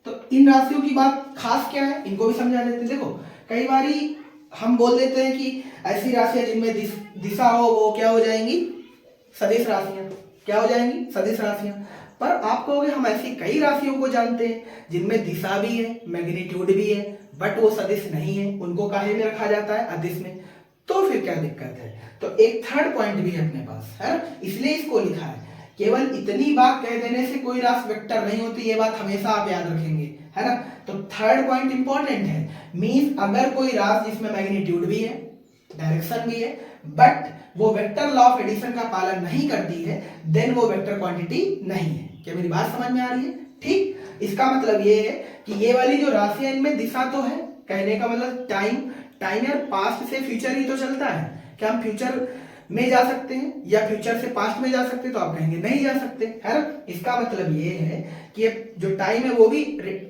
तो इन राशियों की बात खास क्या है, इनको भी समझा देते हैं। देखो कई बारी हम बोल देते हैं कि ऐसी राशियां जिनमें दिशा हो वो क्या हो जाएंगी? सदिश राशियां। क्या हो जाएंगी? सदिश राशियां। पर आप कहोगे हम ऐसी कई राशियों को जानते हैं जिनमें दिशा भी है, मैग्नीट्यूड भी है, बट वो सदिश नहीं है, उनको काहे में रखा जाता है? अदिश में। तो फिर क्या दिक्कत है? तो एक थर्ड पॉइंट भी है अपने पास, है ना? इसलिए इसको लिखा है। केवल इतनी बात कह देने से कोई राशि वेक्टर नहीं होती, ये बात हमेशा आप याद रखेंगे, है ना? तो थर्ड पॉइंट इंपॉर्टेंट है। मींस अगर कोई राशि जिसमें मैग्नीट्यूड भी है, डायरेक्शन भी है, बट वो वेक्टर लॉ ऑफ एडिशन का पालन नहीं करती है, देन वो वेक्टर क्वांटिटी नहीं है। क्या मेरी बात समझ में आ रही है? ठीक, इसका मतलब ये है कि ये वाली जो राशि है इनमें दिशा तो है, कहने का मतलब टाइम यार पास्ट से फ्यूचर ही तो चलता है। क्या हम फ्यूचर में जा सकते हैं या फ्यूचर से पास्ट में जा सकते हैं? तो आप कहेंगे नहीं जा सकते, है ना। इसका मतलब ये है कि जो टाइम है वो भी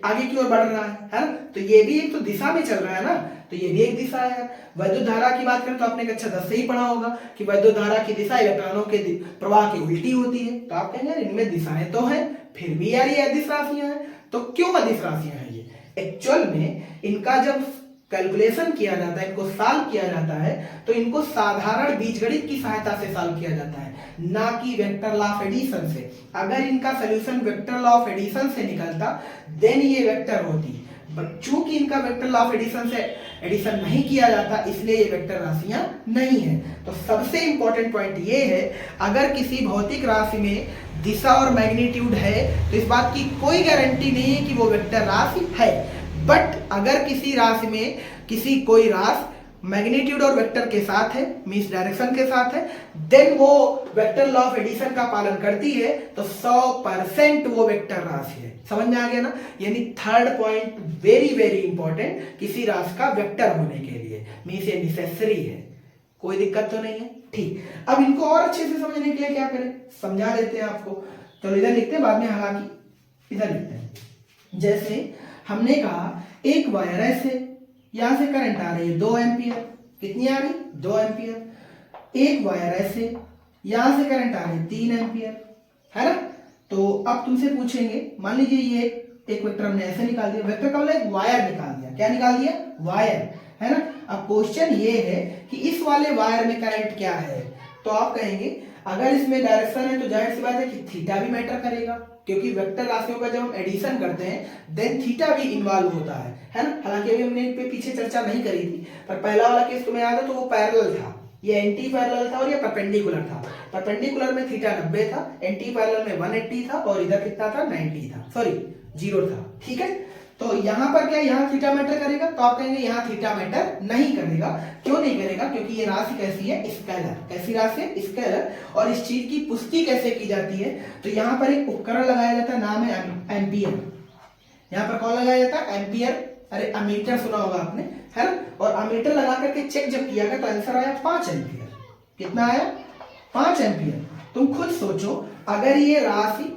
आगे की ओर बढ़ रहा है ना। तो ये भी एक तो दिशा में चल रहा है ना, तो ये भी एक दिशा है। वैद्युत धारा की बात करें तो आपने कक्षा 10 से ही पढ़ा होगा कि वैद्युत धारा की दिशा इलेक्ट्रॉनों के प्रवाह की उल्टी होती है। तो आप कहेंगे इनमें दिशाएं तो हैं, फिर भी यार ये अदिश राशियां हैं। तो क्यों अदिश राशियां हैं? ये एक्चुअल में इनका जब कैलकुलेशन किया जाता है, इनको सॉल्व किया जाता है, तो इनको साधारण बीजगणित की सहायता से सॉल्व किया जाता है, ना कि वेक्टर लॉ ऑफ एडिशन से। अगर इनका solution vector law of addition से निकलता देन ये वेक्टर होती, बट चूंकि इनका वेक्टर लॉ ऑफ एडिशन से एडिशन नहीं किया जाता इसलिए ये वेक्टर राशियां नहीं है। तो सबसे इंपॉर्टेंट पॉइंट ये है, अगर किसी भौतिक राशि में दिशा और मैग्नीट्यूड है तो इस बात की कोई गारंटी नहीं है कि वो वेक्टर राशि है। बट अगर किसी राशि में कोई राशि मैग्नीट्यूड और वेक्टर के साथ है, मींस डायरेक्शन के साथ है, देन वो वेक्टर लॉ ऑफ एडिशन का पालन करती है, तो 100% वो वेक्टर राशि है। समझ में आ गया ना। यानी third point very very important, किसी राशि का वेक्टर होने के लिए मींस ये नेसेसरी है। कोई दिक्कत तो नहीं है? ठीक, अब इनको और अच्छे से समझने के लिए क्या करें, समझा देते हैं आपको। तो इधर लिखते हैं, बाद में हालांकि इधर लिखते हैं। जैसे हमने कहा एक वायर ऐसे, यहां से करंट आ रही है 2 एम्पियर, कितनी आ रही? 2 एम्पियर। एक वायर ऐसे, यहां से करंट आ रही है 3 एम्पियर, है ना। तो अब तुमसे पूछेंगे, मान लीजिए ये एक वेक्टर हमने ऐसे निकाल दिया, वेक्टर का मतलब एक वायर निकाल दिया। क्या निकाल दिया? वायर, है ना। अब क्वेश्चन ये है कि इस वाले वायर में करंट क्या है। तो आप कहेंगे अगर इसमें डायरेक्शन है तो जाहिर सी बात है कि थीटा भी मैटर करेगा, क्योंकि वेक्टर राशियों का जब हम एडिशन करते हैं देन थीटा भी इन्वॉल्व होता है ना। हालांकि अभी हमने इन पे पीछे चर्चा नहीं करी थी, पर पहला वाला केस तुम्हें याद है तो वो पैरेलल था, ये एंटी पैरेलल था और ये परपेंडिकुलर था। परपेंडिकुलर में थीटा 90 था, एंटी पैरेलल में 180 था और इधर कितना था? 90 था, सॉरी 0 था। ठीक है, तो यहां पर क्या यहां थीटा मैटर करेगा? तो आप कहेंगे यहां थीटा मैटर नहीं करेगा। क्यों नहीं करेगा? क्योंकि ये राशि कैसी है? स्केलर। कैसी राशि है? स्केलर। और इस चीज की पुष्टि कैसे की जाती है? तो यहां पर एक उपकरण लगाया जाता है, नाम है एम्पियर। यहां पर कौन लगाया जाता है? एम्पियर। अरे अमीटर सुना होगा आपने, है ना। और अमीटर लगा करके चेक जब किया गया तो आंसर आया 5 एम्पियर। कितना आया? 5 एम्पियर। तुम खुद सोचो, अगर ये राशि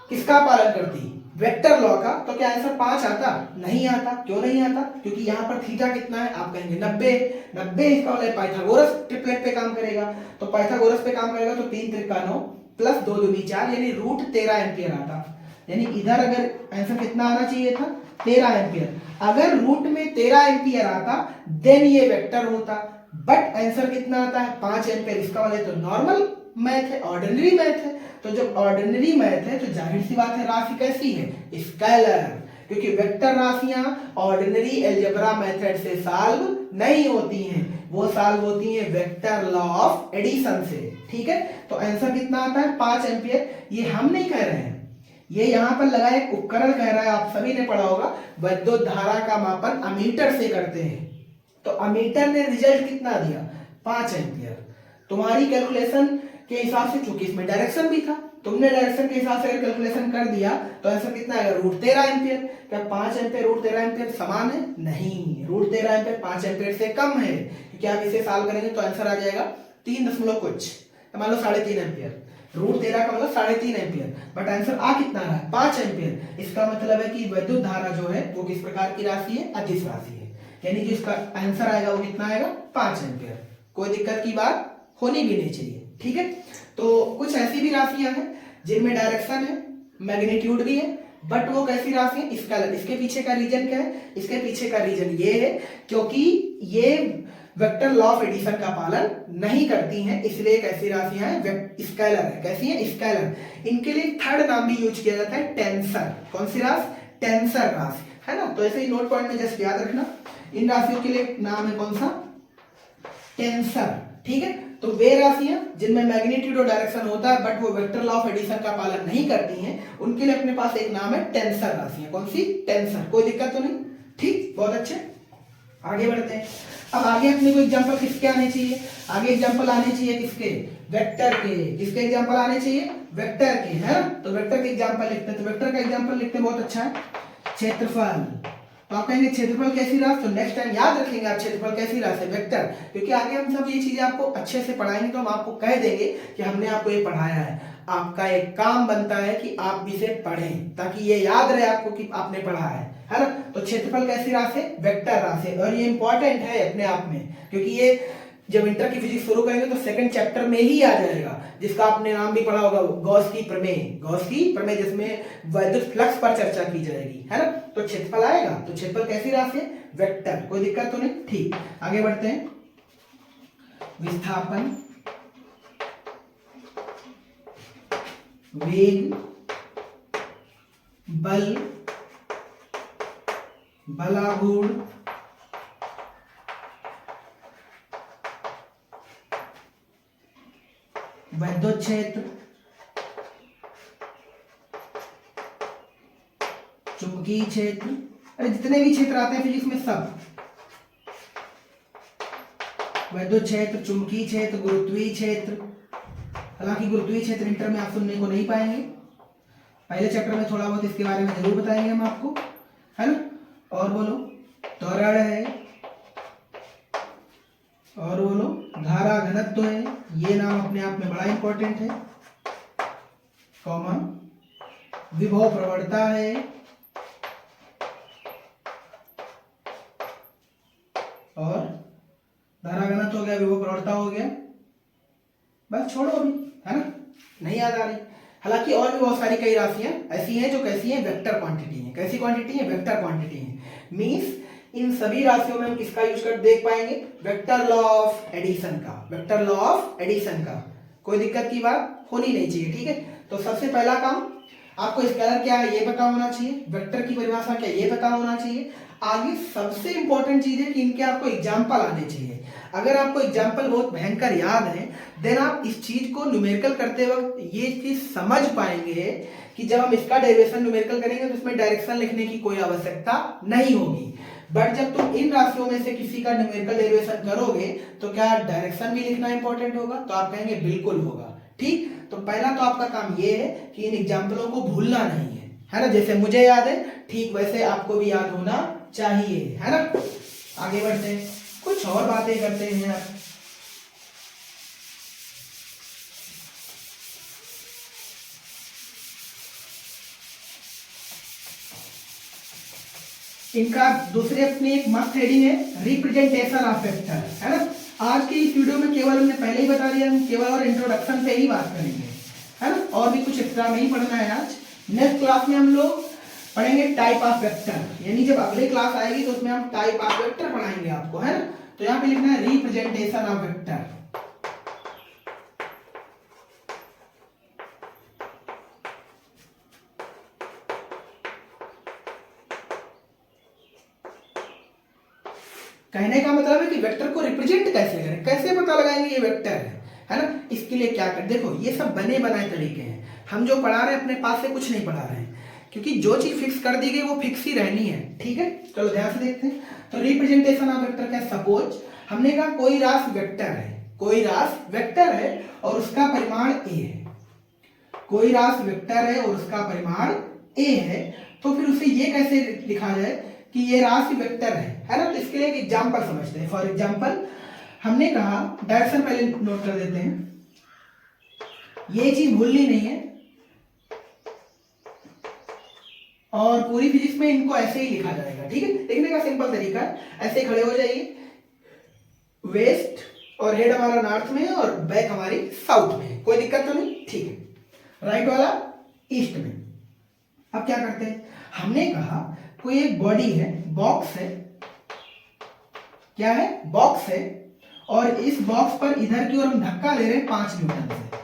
किसका पालन करती? वेक्टर लॉ का, तो क्या आंसर 5 आता? नहीं आता। क्यों नहीं आता? क्योंकि यहाँ पर थीटा कितना है? आप कहेंगे 90। इसका मतलब पाइथागोरस ट्रिपलेट पे काम करेगा। तो पाइथागोरस पे काम करेगा तो 3 त्रिका 9 प्लस 2 दूनी 4 यानी √13 एम्पियर आता। यानी इधर अगर आंसर कितना आना चाहिए था? 13 एम्पियर। अगर रूट में 13 एम्पियर आता देन ये वेक्टर होता, बट आंसर कितना आता है? 5 एम्पियर। इसका मतलब तो नॉर्मल मैथ है, ऑर्डिनरी मैथ है। तो जब ऑर्डिनरी मैथ है तो जाहिर सी बात है राशि कैसी है? स्केलर। क्योंकि वेक्टर राशियां ऑर्डिनरी अलजेब्रा मेथड से सॉल्व नहीं होती हैं, वो सॉल्व होती हैं वेक्टर लॉ ऑफ एडिशन से। ठीक है, तो आंसर कितना आता है? 5 एम्पियर। ये हम नहीं कह रहे हैं, ये यहां पर लगा एक उपकरण कह रहा है। आप सभी ने पढ़ा होगा विद्युत धारा का मापन अमीटर से करते हैं, तो अमीटर ने रिजल्ट कितना दिया? 5 एम्पियर। तुम्हारी कैलकुलेशन के हिसाब से, चूंकि इसमें डायरेक्शन भी था, तुमने डायरेक्शन के हिसाब से अगर कैलकुलेशन कर दिया तो आंसर कितना आएगा? √13 एम्पियर। क्या 5 एम्पियर √13 एम्पियर समान है? नहीं, √13 एम्पियर 5 एम्पियर से कम है। क्योंकि आप इसे सॉल्व करेंगे तो आंसर आ जाएगा 3 दशमलव कुछ, मान लो 3.5 एम्पियर। √13 का मतलब 3.5 एम्पियर, बट आंसर आ कितना रहा है? 5 एम्पियर। इसका मतलब है कि विद्युत धारा जो है वो किस प्रकार की राशि है? अदिश राशि है। यानी जो इसका आंसर आएगा वो कितना आएगा? 5 एम्पियर। कोई दिक्कत की बात होनी भी नहीं चाहिए। ठीक है, तो कुछ ऐसी भी राशियां हैं जिनमें डायरेक्शन है, मैग्नीट्यूड भी है, बट वो कैसी राशि है? स्केलर। इसके पीछे का रीजन क्या है? इसके पीछे का रीजन ये है क्योंकि ये वेक्टर लॉ ऑफ एडिशन का पालन नहीं करती हैं, इसलिए कैसी राशियां हैं? स्केलर है। कैसी है? स्केलर। इनके लिए थर्ड नाम भी यूज किया जाता है, टेंसर। कौन सी राशि? टेंसर राशि, है ना। तो ऐसे ही नोट पॉइंट में जस्ट याद रखना, इन राशियों के लिए नाम है कौन सा? टेंसर। ठीक है, तो वे राशियां जिनमें मैग्नीट्यूड और डायरेक्शन होता है बट वो वेक्टर लॉ ऑफ एडिशन का पालन नहीं करती हैं, उनके लिए अपने पास एक नाम है टेंसर राशियां। कौन सी? टेंसर। कोई दिक्कत तो नहीं? ठीक, बहुत अच्छे। आगे बढ़ते हैं। अब आगे अपने को एग्जांपल किसके आने चाहिए? आगे एग्जांपल आने चाहिए किसके? वेक्टर के। किसके एग्जांपल आने चाहिए? वेक्टर के, है ना। तो वेक्टर के एग्जांपल लिखते हैं। तो वेक्टर का एग्जांपल लिखते हैं, बहुत अच्छा है। क्षेत्रफल। तो आप कहेंगे क्षेत्रफल कैसी राशि? तो नेक्स्ट टाइम याद रखेंगे आप, क्षेत्रफल कैसी राशि? वेक्टर। क्योंकि आगे हम सब ये चीजें आपको अच्छे से पढ़ाएंगे, तो हम आपको कह देंगे कि हमने आपको ये पढ़ाया है। आपका एक काम बनता है कि आप इसे पढ़ें, ताकि ये याद रहे आपको कि आपने पढ़ा है ना। तो क्षेत्रफल कैसी राशि? वेक्टर राशि। और ये इंपॉर्टेंट है अपने आप में, क्योंकि ये जब इंटर की फिजिक्स शुरू करेंगे तो सेकंड चैप्टर में ही आ जाएगा, जिसका आपने नाम भी पढ़ा होगा, गॉस की प्रमेय। गॉस की प्रमेय, जिसमें विद्युत फ्लक्स पर चर्चा की जाएगी, है ना। तो क्षेत्रफल आएगा। तो क्षेत्रफल कैसी राशि है? वेक्टर। कोई दिक्कत तो नहीं? ठीक, आगे बढ़ते हैं। विस्थापन, वेग, बल, बलागुण, विद्युत क्षेत्र, चुंबकीय क्षेत्र, अरे जितने भी क्षेत्र आते हैं फिजिक्स में सब, विद्युत क्षेत्र, चुंबकीय क्षेत्र, गुरुत्वीय क्षेत्र। हालांकि गुरुत्वीय क्षेत्र इंटर में आप सुनने को नहीं पाएंगे, पहले चैप्टर में थोड़ा बहुत इसके बारे में जरूर बताएंगे हम आपको, है ना। और बोलो त्वरण है, और बोलो धारा घनत्व है, ये नाम अपने आप में बड़ा इंपॉर्टेंट है, कॉमा विभव प्रवणता है, और धारा घनत्व हो गया, विभव प्रवणता हो गया, बस छोड़ो अभी, है ना, नहीं याद आ रही। हालांकि और भी बहुत सारी कई राशियां ऐसी हैं जो कैसी हैं? वेक्टर क्वांटिटी हैं। कैसी क्वांटिटी है? वेक्टर क्वांटिटी है। मींस इन सभी राशियों में हम किसका यूज कर देख पाएंगे? वेक्टर लॉ ऑफ एडिशन का। वेक्टर लॉ ऑफ एडिशन का कोई दिक्कत की बात होनी नहीं चाहिए, ठीक है। तो सबसे पहला काम, आपको स्केलर क्या है ये पता होना चाहिए, वेक्टर की परिभाषा क्या है ये पता होना चाहिए। आगे सबसे इंपॉर्टेंट चीज है कि इनके आपको एग्जाम्पल आने चाहिए। अगर आपको एग्जाम्पल बहुत भयंकर याद है, देन आप इस चीज को न्यूमेरिकल करते वक्त ये चीज समझ पाएंगे कि जब हम इसका डेरिवेशन न्यूमेरिकल करेंगे तो इसमें डायरेक्शन लिखने की कोई आवश्यकता नहीं होगी। बट जब तुम इन राशियों में से किसी का न्यूमेरिकल डेरिवेशन करोगे तो क्या डायरेक्शन भी लिखना इंपॉर्टेंट होगा? तो आप कहेंगे बिल्कुल होगा। ठीक, तो पहला तो आपका काम ये है कि इन एग्जाम्पलों को भूलना नहीं है ना। जैसे मुझे याद है ठीक वैसे आपको भी याद होना चाहिए, है ना। आगे बढ़ते हैं, कुछ और बातें करते हैं यार। इनका दूसरे अपनी एक मस्त हेडिंग है, रिप्रेजेंटेशन ऑफ वेक्टर, है ना। आज की इस वीडियो में केवल हमने पहले ही बता दिया, हम केवल और इंट्रोडक्शन पे ही बात करेंगे, है ना। और भी कुछ एक्स्ट्रा नहीं पढ़ना है आज। नेक्स्ट क्लास में हम लोग पढ़ेंगे टाइप ऑफ वेक्टर, यानी जब अगली क्लास आएगी तो उसमें हम टाइप ऑफ वेक्टर पढ़ाएंगे आपको, है ना। तो यहाँ पे लिखना है रिप्रेजेंटेशन ऑफ वेक्टर। कहने का मतलब है कि वेक्टर को रिप्रेजेंट कैसे करें, कैसे पता लगाएंगे ये वेक्टर है ना। इसके लिए क्या कर, देखो ये सब बने बनाए तरीके हैं। हम जो पढ़ा रहे हैं अपने पास से कुछ नहीं पढ़ा रहे हैं, क्योंकि जो चीज फिक्स कर दी गई वो फिक्स ही रहनी है, ठीक है। चलो ध्यान से देखते हैं। तो रिप्रेजेंटेशन ऑफ वेक्टर क्या, सपोज हमने कहा कोई राशि वेक्टर है, कोई राशि वेक्टर है और उसका परिमाण ए है। कोई राशि वेक्टर है और उसका परिमाण ए है, तो फिर उसे ये कैसे लिखा जाए कि ये राशि वेक्टर है ना। तो इसके लिए एक एग्जांपल समझते हैं। फॉर एग्जांपल हमने कहा, डायरेक्शन पहले नोट कर देते हैं, ये चीज भूलनी नहीं है, और पूरी फिजिक्स में इनको ऐसे ही लिखा जाएगा, ठीक है। लिखने का सिंपल तरीका है, ऐसे खड़े हो जाइए, वेस्ट और हेड हमारा नॉर्थ में और बैक हमारी साउथ में, कोई दिक्कत तो नहीं, ठीक है। राइट वाला ईस्ट में। अब क्या करते हैं, हमने कहा कोई एक बॉडी है, बॉक्स है, क्या है, बॉक्स है, और इस बॉक्स पर इधर की ओर हम धक्का ले रहे हैं 5 न्यूटन से।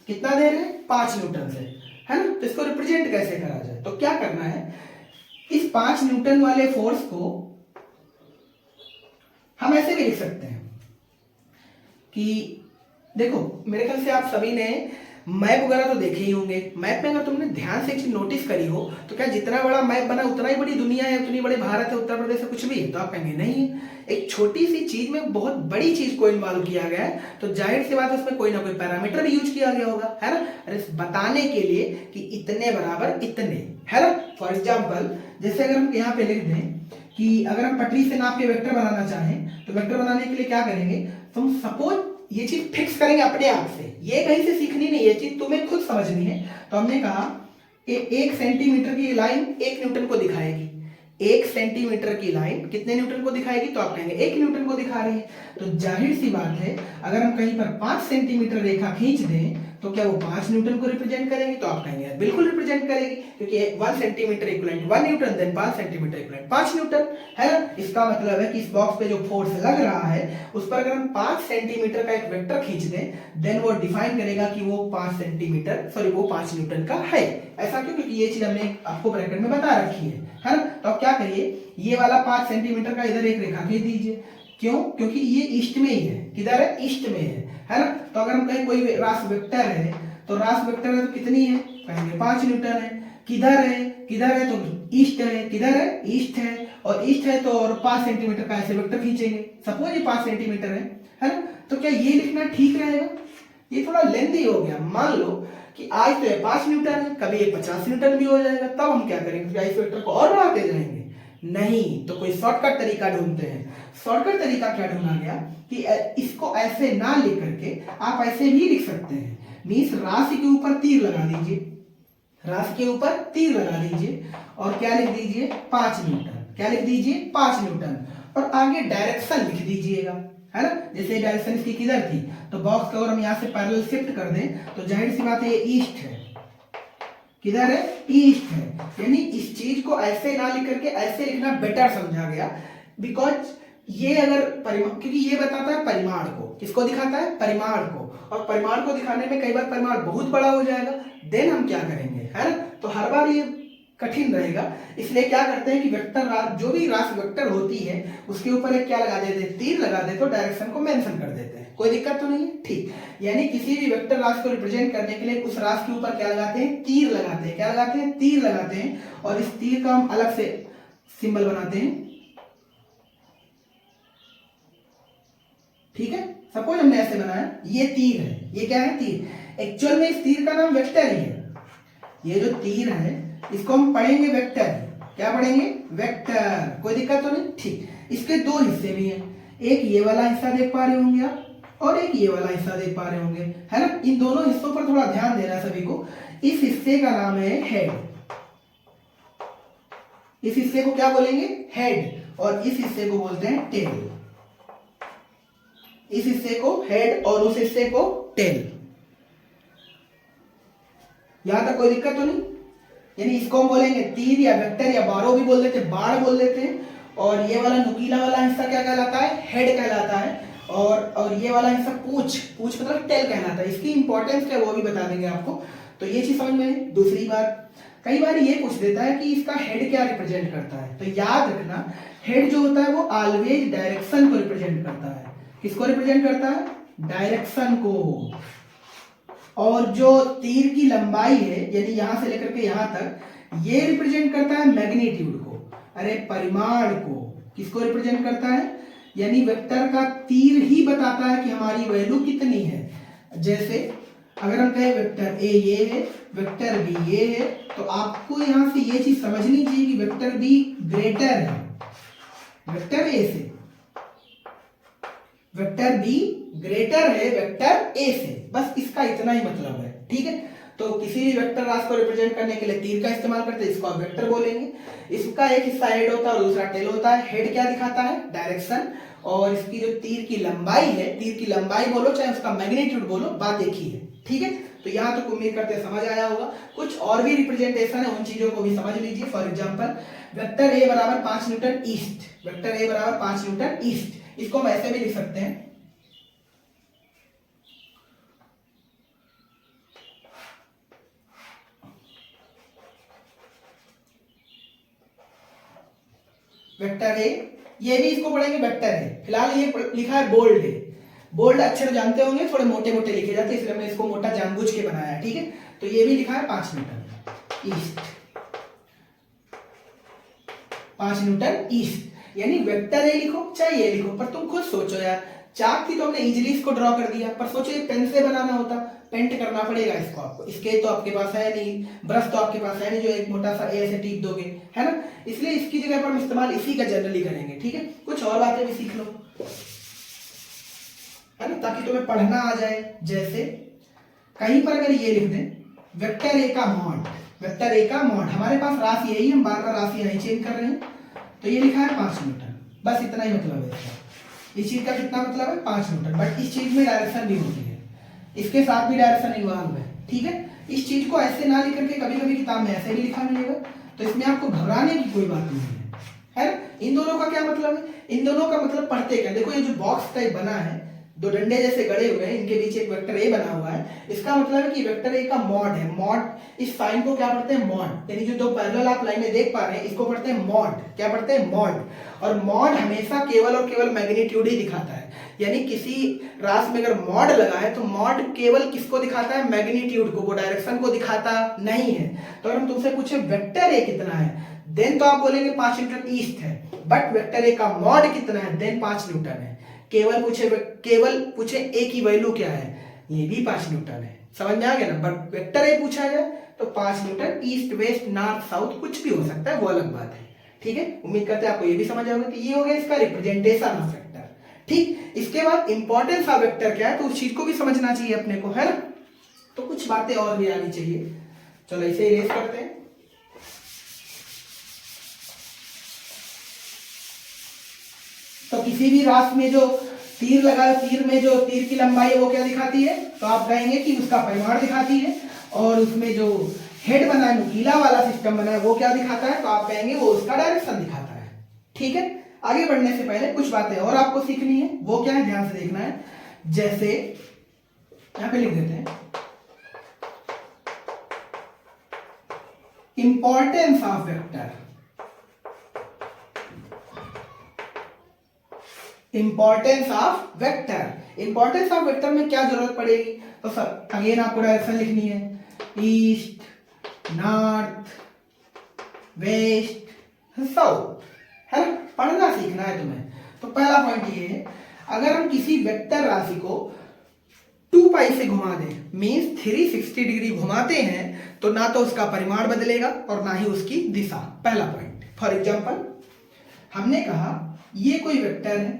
कितना दे रहे हैं? 5 न्यूटन से, है ना। तो इसको रिप्रेजेंट कैसे करा जाए, तो क्या करना है, इस 5 न्यूटन वाले फोर्स को हम ऐसे भी लिख सकते हैं कि देखो, मेरे ख्याल से आप सभी ने मैप वगैरह तो देखे ही होंगे। मैप में अगर तुमने ध्यान से एक चीज नोटिस करी हो तो क्या जितना बड़ा मैप बना उतना ही बड़ी दुनिया है, उतनी बड़ी भारत है, उत्तर प्रदेश है, कुछ भी है? तो आप कहेंगे नहीं है। एक छोटी सी चीज में बहुत बड़ी चीज को इन्वॉल्व किया गया है, तो जाहिर सी बात है उसमें कोई ना कोई पैरामीटर भी यूज किया गया होगा, है ना? अरे बताने के लिए कि इतने बराबर इतने, है ना? फॉर एग्जाम्पल जैसे अगर हम यहाँ पे लिख दें कि अगर हम पटरी से नाप के वेक्टर बनाना चाहें तो वेक्टर बनाने के लिए क्या करेंगे, तो हम सपोज ये चीज फिक्स करेंगे अपने आप से, ये कहीं से सीखनी नहीं, ये चीज तुम्हें खुद समझनी है। तो हमने कहा कि 1 सेंटीमीटर की लाइन 1 न्यूटन को दिखाएगी। 1 सेंटीमीटर की लाइन कितने न्यूटन को दिखाएगी? तो आप कहेंगे 1 न्यूटन को दिखा रही है। तो जाहिर सी बात है अगर हम कहीं पर 5 सेंटीमीटर रेखा खींच दें तो क्या वो 5 न्यूटन को रिप्रेजेंट करेंगे? तो आप कहेंगे बिल्कुल रिप्रेजेंट करेगी, क्योंकि 1 centimetre equivalent 1 newton, then 5 centimetre equivalent 5 newton, है ना? इसका मतलब है कि इस बॉक्स पे जो फोर्स लग रहा है उस पर अगर हम 5 सेंटीमीटर का एक वेक्टर खींच दें देन वो डिफाइन करेगा कि वो 5 न्यूटन का है। ऐसा क्यों? क्योंकि ये चीज हमने आपको ब्रैकेट में बता रखी है ना? तो आप क्या करिए, ये वाला 5 सेंटीमीटर का इधर एक रेखा खींच दीजिए। क्यों? क्योंकि ये ईस्ट में ही है। किधर है? ईस्ट में है ना? तो अगर हम कहें कोई रास वेक्टर है तो रास वेक्टर है तो कितनी है? कहेंगे 5 न्यूटन है। किधर है? किधर है? तो ईस्ट है। किधर है? ईस्ट है। और ईस्ट है तो और 5 सेंटीमीटर का ऐसे वेक्टर खींचेंगे। सपोज ये 5 सेंटीमीटर है ना? तो क्या ये लिखना ठीक रहेगा? ये थोड़ा लेंथी हो गया। मान लो कि आज तो ये 5 न्यूटन है, कभी ये 50 न्यूटन भी हो जाएगा, तब हम क्या करेंगे? क्या इस वेक्टर को और बढ़ाते जाएंगे? नहीं, तो कोई शॉर्टकट तरीका ढूंढते हैं। शॉर्टकट तरीका क्या ढूंढा गया कि इसको ऐसे ना लिख करके आप ऐसे भी लिख सकते हैं। मीन्स राशि के ऊपर तीर लगा दीजिए, राशि के ऊपर तीर लगा दीजिए और क्या लिख दीजिए? 5 न्यूटन। क्या लिख दीजिए? 5 न्यूटन। और आगे डायरेक्शन लिख दीजिएगा, है ना? जैसे डायरेक्शन इसकी किधर थी तो बॉक्स को अगर हम यहाँ से पैरेलल शिफ्ट कर दें तो जाहिर सी बात है ये ईस्ट है। किधर है? ईस्ट है। यानी इस चीज को ऐसे ना लिख करके ऐसे लिखना बेटर समझा गया, बिकॉज ये अगर क्योंकि ये बताता है परिमाण को। किसको दिखाता है? परिमाण को। और परिमाण को दिखाने में कई बार परिमाण बहुत बड़ा हो जाएगा, देन हम क्या करेंगे, है ना? तो हर बार ये कठिन रहेगा, इसलिए क्या करते हैं कि वेक्टर जो भी राशि वेक्टर होती है उसके ऊपर एक क्या लगा देते हैं? तीर लगा देते, तो डायरेक्शन को मेंशन कर देते हैं। कोई दिक्कत तो नहीं है? ठीक। यानी किसी भी वेक्टर राशि को रिप्रेजेंट करने के लिए उस राशि के ऊपर क्या लगाते हैं? तीर लगाते हैं। क्या लगाते हैं? तीर लगाते हैं। और इस तीर का हम अलग से सिंबल बनाते हैं, ठीक है? सपोज हमने ऐसे बनाया, ये तीर है। ये क्या है? तीर। एक्चुअल में इस तीर का नाम वेक्टर ही है। ये जो तीर है इसको हम पढ़ेंगे वेक्टर। क्या पढ़ेंगे? वेक्टर। कोई दिक्कत तो नहीं? ठीक। इसके दो हिस्से भी हैं, एक ये वाला हिस्सा देख पा रहे होंगे आप और एक ये वाला हिस्सा देख पा रहे होंगे, है ना? इन दोनों हिस्सों पर थोड़ा ध्यान देना सभी को। इस हिस्से का नाम है हेड। इस हिस्से को क्या बोलेंगे? हेड। और इस हिस्से को बोलते हैं टेल। इस हिस्से को हेड और उस हिस्से को टेल। यहां तक कोई दिक्कत तो नहीं? यानी इसको हम बोलेंगे तीर या वेक्टर या बारो भी बोल देते हैं, बाण बोल देते हैं। और ये वाला नुकीला वाला हिस्सा क्या कहलाता है? हेड कहलाता है। और ये वाला हिस्सा पूंछ, पूंछ मतलब टेल कहलाता है। इसकी इंपॉर्टेंस क्या है वो भी बता देंगे आपको। तो ये चीज समझ में। दूसरी बात, कई बार ये पूछ देता है कि इसका हेड क्या रिप्रेजेंट करता है, तो याद रखना हेड जो होता है वो ऑलवेज डायरेक्शन को रिप्रेजेंट करता है। किसको रिप्रेजेंट करता है? डायरेक्शन को। और जो तीर की लंबाई है यानी यहां से लेकर के यहां तक, ये रिप्रेजेंट करता है मैग्नीट्यूड को, अरे परिमाण को। किसको रिप्रेजेंट करता है? यानी वेक्टर का तीर ही बताता है कि हमारी वैल्यू कितनी है। जैसे अगर हम कहें वेक्टर ए ये है, वेक्टर बी ये है, तो आपको यहां से ये चीज समझनी चाहिए कि वेक्टर बी ग्रेटर है वेक्टर ए से। वेक्टर बी ग्रेटर है वेक्टर ए से, बस इसका इतना ही मतलब है, ठीक है? तो किसी भी वेक्टर राशि को रिप्रेजेंट करने के लिए तीर का इस्तेमाल करते हैं, इसको आप वेक्टर बोलेंगे। इसका एक हिस्सा हेड होता है और दूसरा टेल होता है। हेड क्या दिखाता है? डायरेक्शन। और इसकी जो तीर की लंबाई है, तीर की लंबाई बोलो चाहे उसका मैग्नीट्यूड बोलो, बात एक ही है, ठीक है? तो यहां तक उम्मीद करते हैं समझ आया होगा। कुछ और भी रिप्रेजेंटेशन है, उन चीजों को भी समझ लीजिए। फॉर एग्जाम्पल वेक्टर ए बराबर 5 न्यूटन ईस्ट। वेक्टर ए बराबर 5 न्यूटन ईस्ट, इसको हम ऐसे भी लिख सकते हैं, वेक्टर ए। ये भी इसको पढ़ेंगे वेक्टर है, फिलहाल ये लिखा है बोल्ड है। बोल्ड अक्षर जानते होंगे, थोड़े मोटे मोटे लिखे जाते हैं, इसलिए हमने इसको मोटा जानबूझ के बनाया है, ठीक है। तो ये भी लिखा है 5 न्यूटन ईस्ट, 5 न्यूटन ईस्ट, यानी वेक्टर ए लिखो चाहे ये लिखो, पर तुम खुद सोचो यार, चाक थी तो हमने इजीली इसको ड्रॉ कर दिया, पर सोचो ये पेन से बनाना होता, पेंट करना पड़ेगा इसको आपको, स्केच तो आपके पास है नहीं, ब्रश तो आपके पास है नहीं जो एक मोटा सा ए ऐसे टीप दोगे, है ना। इसलिए इसकी जगह पर हम इस्तेमाल इसी का जनरली करेंगे, ठीक है। कुछ और बातें भी सीख लो, है ना, ताकि तुम्हें पढ़ना आ जाए। जैसे कहीं पर अगर ये लिख दें वेक्टर ए का मॉड, वेक्टर ए का मॉड, हमारे पास राशि यही, हम बार बार राशि नहीं चेंज कर रहे हैं, तो ये लिखा है 5 न्यूटन, बस इतना ही मतलब है इसका। इस चीज का कितना मतलब है 5 न्यूटन, बट इस चीज में डायरेक्शन भी होती है, इसके साथ भी डायरेक्शन इन्वॉल्व है, ठीक है। इस चीज को ऐसे ना लिख करके कभी कभी किताब में ऐसे भी लिखा मिलेगा, तो इसमें आपको घबराने की कोई बात नहीं है ना। इन दोनों का क्या मतलब है, इन दोनों का मतलब पढ़ते क्या, देखो ये जो बॉक्स टाइप बना है, दो डंडे जैसे गड़े हुए हैं, इनके बीच एक वेक्टर ए बना हुआ है, इसका मतलब है कि वेक्टर ए का मॉड है। मॉड इस साइन को क्या पढ़ते हैं मॉड, यानी जो दो पैरेलल आप लाइनें देख पा रहे हैं इसको पढ़ते हैं मॉड, क्या पढ़ते हैं मॉड। और मॉड हमेशा केवल और केवल मैग्नीट्यूड ही दिखाता है, यानी किसी राशि में अगर मॉड लगा है तो मॉड केवल किसको दिखाता है, मैग्नीट्यूड को, वो डायरेक्शन को दिखाता नहीं है। तो अगर हम तुमसे पूछे वेक्टर ए कितना है, देन तो आप बोलेंगे 5 न्यूटन ईस्ट है, बट वेक्टर ए का मॉड कितना है, देन 5 न्यूटन है। केवल पूछे ए की वैल्यू क्या है, ये भी 5 न्यूटन है, समझ में आ गया ना। बट वेक्टर ए पूछा जाए तो 5 Newton, east west north south कुछ भी हो सकता है, वो अलग बात है, ठीक है। उम्मीद करते हैं आपको ये भी समझ आ गया। ये हो गया इसका रिप्रेजेंटेशन ऑफ वेक्टर, ठीक। इसके बाद इंपॉर्टेंस ऑफ वेक्टर क्या है, तो उस चीज को भी समझना चाहिए अपने को, है ना। तो कुछ बातें और भी आनी चाहिए, चलो इसे इरेज करते हैं। तो किसी भी राशि में जो तीर लगा, तीर में जो तीर की लंबाई है वो क्या दिखाती है, तो आप कहेंगे कि उसका परिमाण दिखाती है। और उसमें जो हेड बना है, नुकीला वाला सिस्टम बना है, वो क्या दिखाता है, तो आप कहेंगे वो उसका डायरेक्शन दिखाता है, ठीक है। आगे बढ़ने से पहले कुछ बातें और आपको सीखनी है, वो क्या है ध्यान से देखना है। जैसे यहां पे लिख देते हैं importance of vector, importance of vector. Importance of vector में क्या जरूरत पड़ेगी, तो सर अगेन आपको डायरेक्शन लिखनी है, ईस्ट नॉर्थ वेस्ट साउथ, है ना, पढ़ना सीखना है तुम्हें। तो पहला पॉइंट ये है, अगर हम किसी वेक्टर राशि को 2 पाई से घुमा दें, मीन्स 360 डिग्री घुमाते हैं, तो ना तो उसका परिमाण बदलेगा और ना ही उसकी दिशा, पहला पॉइंट। फॉर एग्जाम्पल हमने कहा ये कोई वेक्टर है,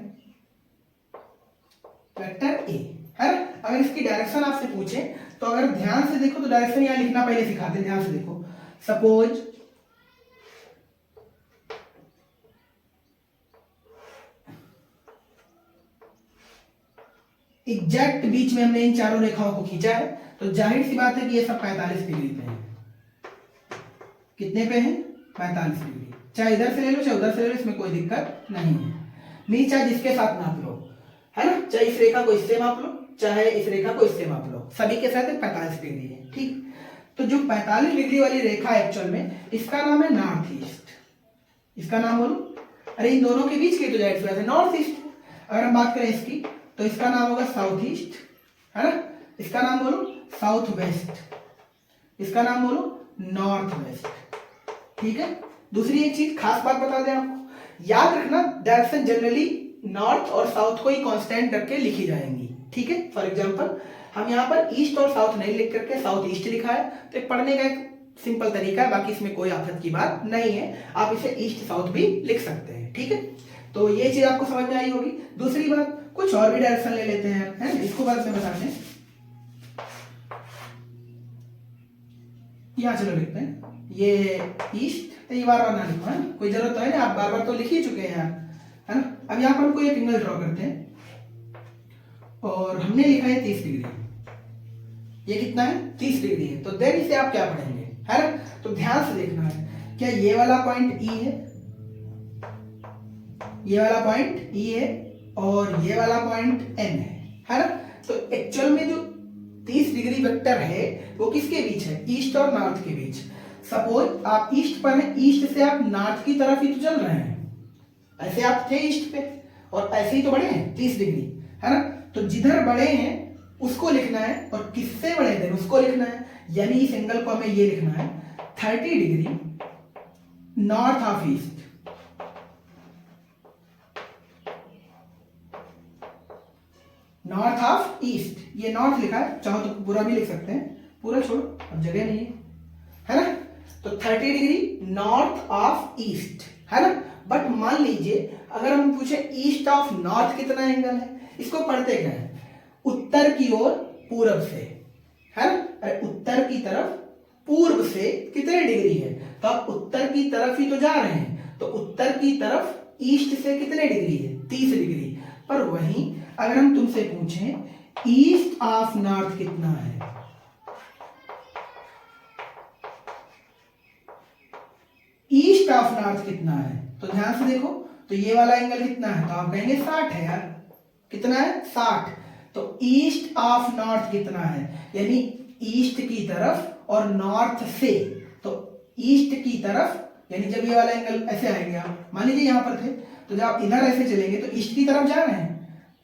वेक्टर ए है ना। अगर इसकी डायरेक्शन आपसे पूछे तो अगर ध्यान से देखो तो डायरेक्शन यहां लिखना पहले सिखाते हैं, ध्यान से देखो। सपोज एग्जैक्ट बीच में हमने इन चारों रेखाओं को खींचा है, तो जाहिर सी बात है कि ये सब 45 डिग्री पे है। कितने पे है, 45 डिग्री। चाहे इधर से ले लो चाहे उधर से ले लो, इसमें कोई दिक्कत नहीं है। मीन चाहे जिसके साथ नाप लो, है ना, चाहे इस रेखा को इससे माप लो चाहे इस रेखा को इससे माप लो, सभी के साथ 45 डिग्री है, ठीक। तो जो 45 डिग्री वाली रेखा एक्चुअल में इसका नाम है नॉर्थ ईस्ट, इसका नाम बोलो। अरे इन दोनों के बीच की तो जाहिर सी बात है नॉर्थ ईस्ट। अगर हम बात करें इसकी तो इसका नाम होगा साउथ ईस्ट, है ना। इसका नाम बोलो साउथ वेस्ट, इसका नाम बोलो नॉर्थ वेस्ट, ठीक है। दूसरी एक चीज खास बात बता दें आपको, याद रखना डायरेक्शन जनरली नॉर्थ और साउथ को ही कांस्टेंट रख के लिखी जाएंगी, ठीक है। फॉर एग्जांपल हम यहाँ पर ईस्ट और साउथ नहीं लिख करके साउथ ईस्ट लिखा है, तो एक पढ़ने का एक सिंपल तरीका है, बाकी इसमें कोई आफत की बात नहीं है, आप इसे ईस्ट साउथ भी लिख सकते हैं, ठीक है। तो ये चीज आपको समझ में आई होगी। दूसरी बात, कुछ और भी डायरेक्शन ले लेते हैं, है इसको बाद में बताते हैं। यहाँ चलो लिखते हैं ये ईस्ट, तो ये बार बार ना लिखो, है कोई जरूरत तो है ना, आप बार बार तो लिख ही चुके हैं यार, है ना। अब यहाँ पर हम कोई एक एंगल ड्रॉ करते हैं और हमने लिखा है 30 डिग्री। ये कितना है, 30 डिग्री है। तो देन इसे आप क्या पढ़ेंगे, है ना। तो ध्यान से देखना है, क्या ये वाला पॉइंट ई है, ये वाला पॉइंट ई है और ये वाला पॉइंट एन है ना। तो एक्चुअल में जो 30 डिग्री वेक्टर है वो किसके बीच है, ईस्ट और नॉर्थ के बीच। सपोज आप ईस्ट पर हैं, ईस्ट से आप नॉर्थ की तरफ ही तो चल रहे हैं, ऐसे आप थे ईस्ट पे और ऐसे ही तो बढ़े हैं 30 डिग्री, है ना। तो जिधर बड़े हैं उसको लिखना है और किससे बड़े हैं उसको लिखना है। यानी इस एंगल को हमें ये लिखना है 30 degree north of east. North of east, ये नॉर्थ लिखा है, चाहो तो पूरा भी लिख सकते हैं, पूरा छोड़ो अब जगह नहीं है ना। तो 30 डिग्री नॉर्थ ऑफ ईस्ट है ना। बट मान लीजिए अगर हम पूछे ईस्ट ऑफ नॉर्थ कितना एंगल है, इसको पढ़ते क्या है, उत्तर की ओर पूरब से है ना। अरे उत्तर की तरफ पूर्व से कितने डिग्री है, तो आप उत्तर की तरफ ही तो जा रहे हैं, तो उत्तर की तरफ ईस्ट से कितने डिग्री है, 30 डिग्री। पर वहीं अगर हम तुमसे पूछें ईस्ट ऑफ नॉर्थ कितना है, ईस्ट ऑफ नॉर्थ कितना है, तो ध्यान से देखो, तो ये वाला एंगल कितना है, तो आप कहेंगे 60 है यार। कितना है, 60। तो ईस्ट ऑफ नॉर्थ कितना है, यानी ईस्ट की तरफ और नॉर्थ से, तो ईस्ट की तरफ यानी जब ये वाला एंगल ऐसे आएंगे, आप मान लीजिए यहां पर थे, तो जब आप इधर ऐसे चलेंगे तो ईस्ट की तरफ जा रहे हैं,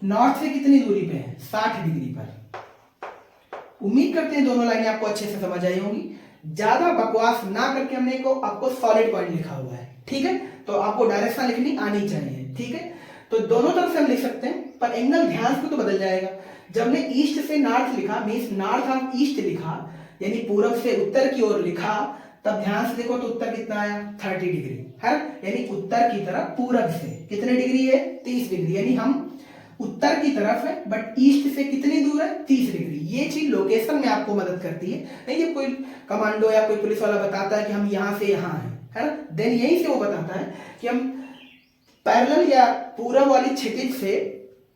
नॉर्थ से कितनी दूरी पे है, 60 डिग्री पर। उम्मीद करते हैं दोनों लाइनें आपको अच्छे से समझ आई होंगी। ज्यादा बकवास ना करके हमने को आपको सॉलिड पॉइंट लिखा हुआ है, ठीक है। तो आपको डायरेक्शन लिखनी आनी चाहिए, ठीक है। तो दोनों तरफ से हम लिख सकते हैं, पर एंगल ध्यान से तो बदल जाएगा। जब हमने ईस्ट से नॉर्थ लिखा, मीन्स नॉर्थ ऑफ ईस्ट लिखा, यानी पूरब से उत्तर की ओर लिखा, तब ध्यान से देखो तो उत्तर कितना आया, 30 डिग्री है। यानी उत्तर की तरफ पूरब से कितने डिग्री है, 30 डिग्री। यानी हम उत्तर की तरफ है बट ईस्ट से कितनी दूर है, 30 डिग्री। ये चीज लोकेशन में आपको मदद करती है। नहीं जब कोई कमांडो या कोई पुलिस वाला बताता है कि हम यहां से यहां हैं, है ना, देन यहीं से वो बताता है कि हम पैरेलल या पूरब वाली क्षितिज से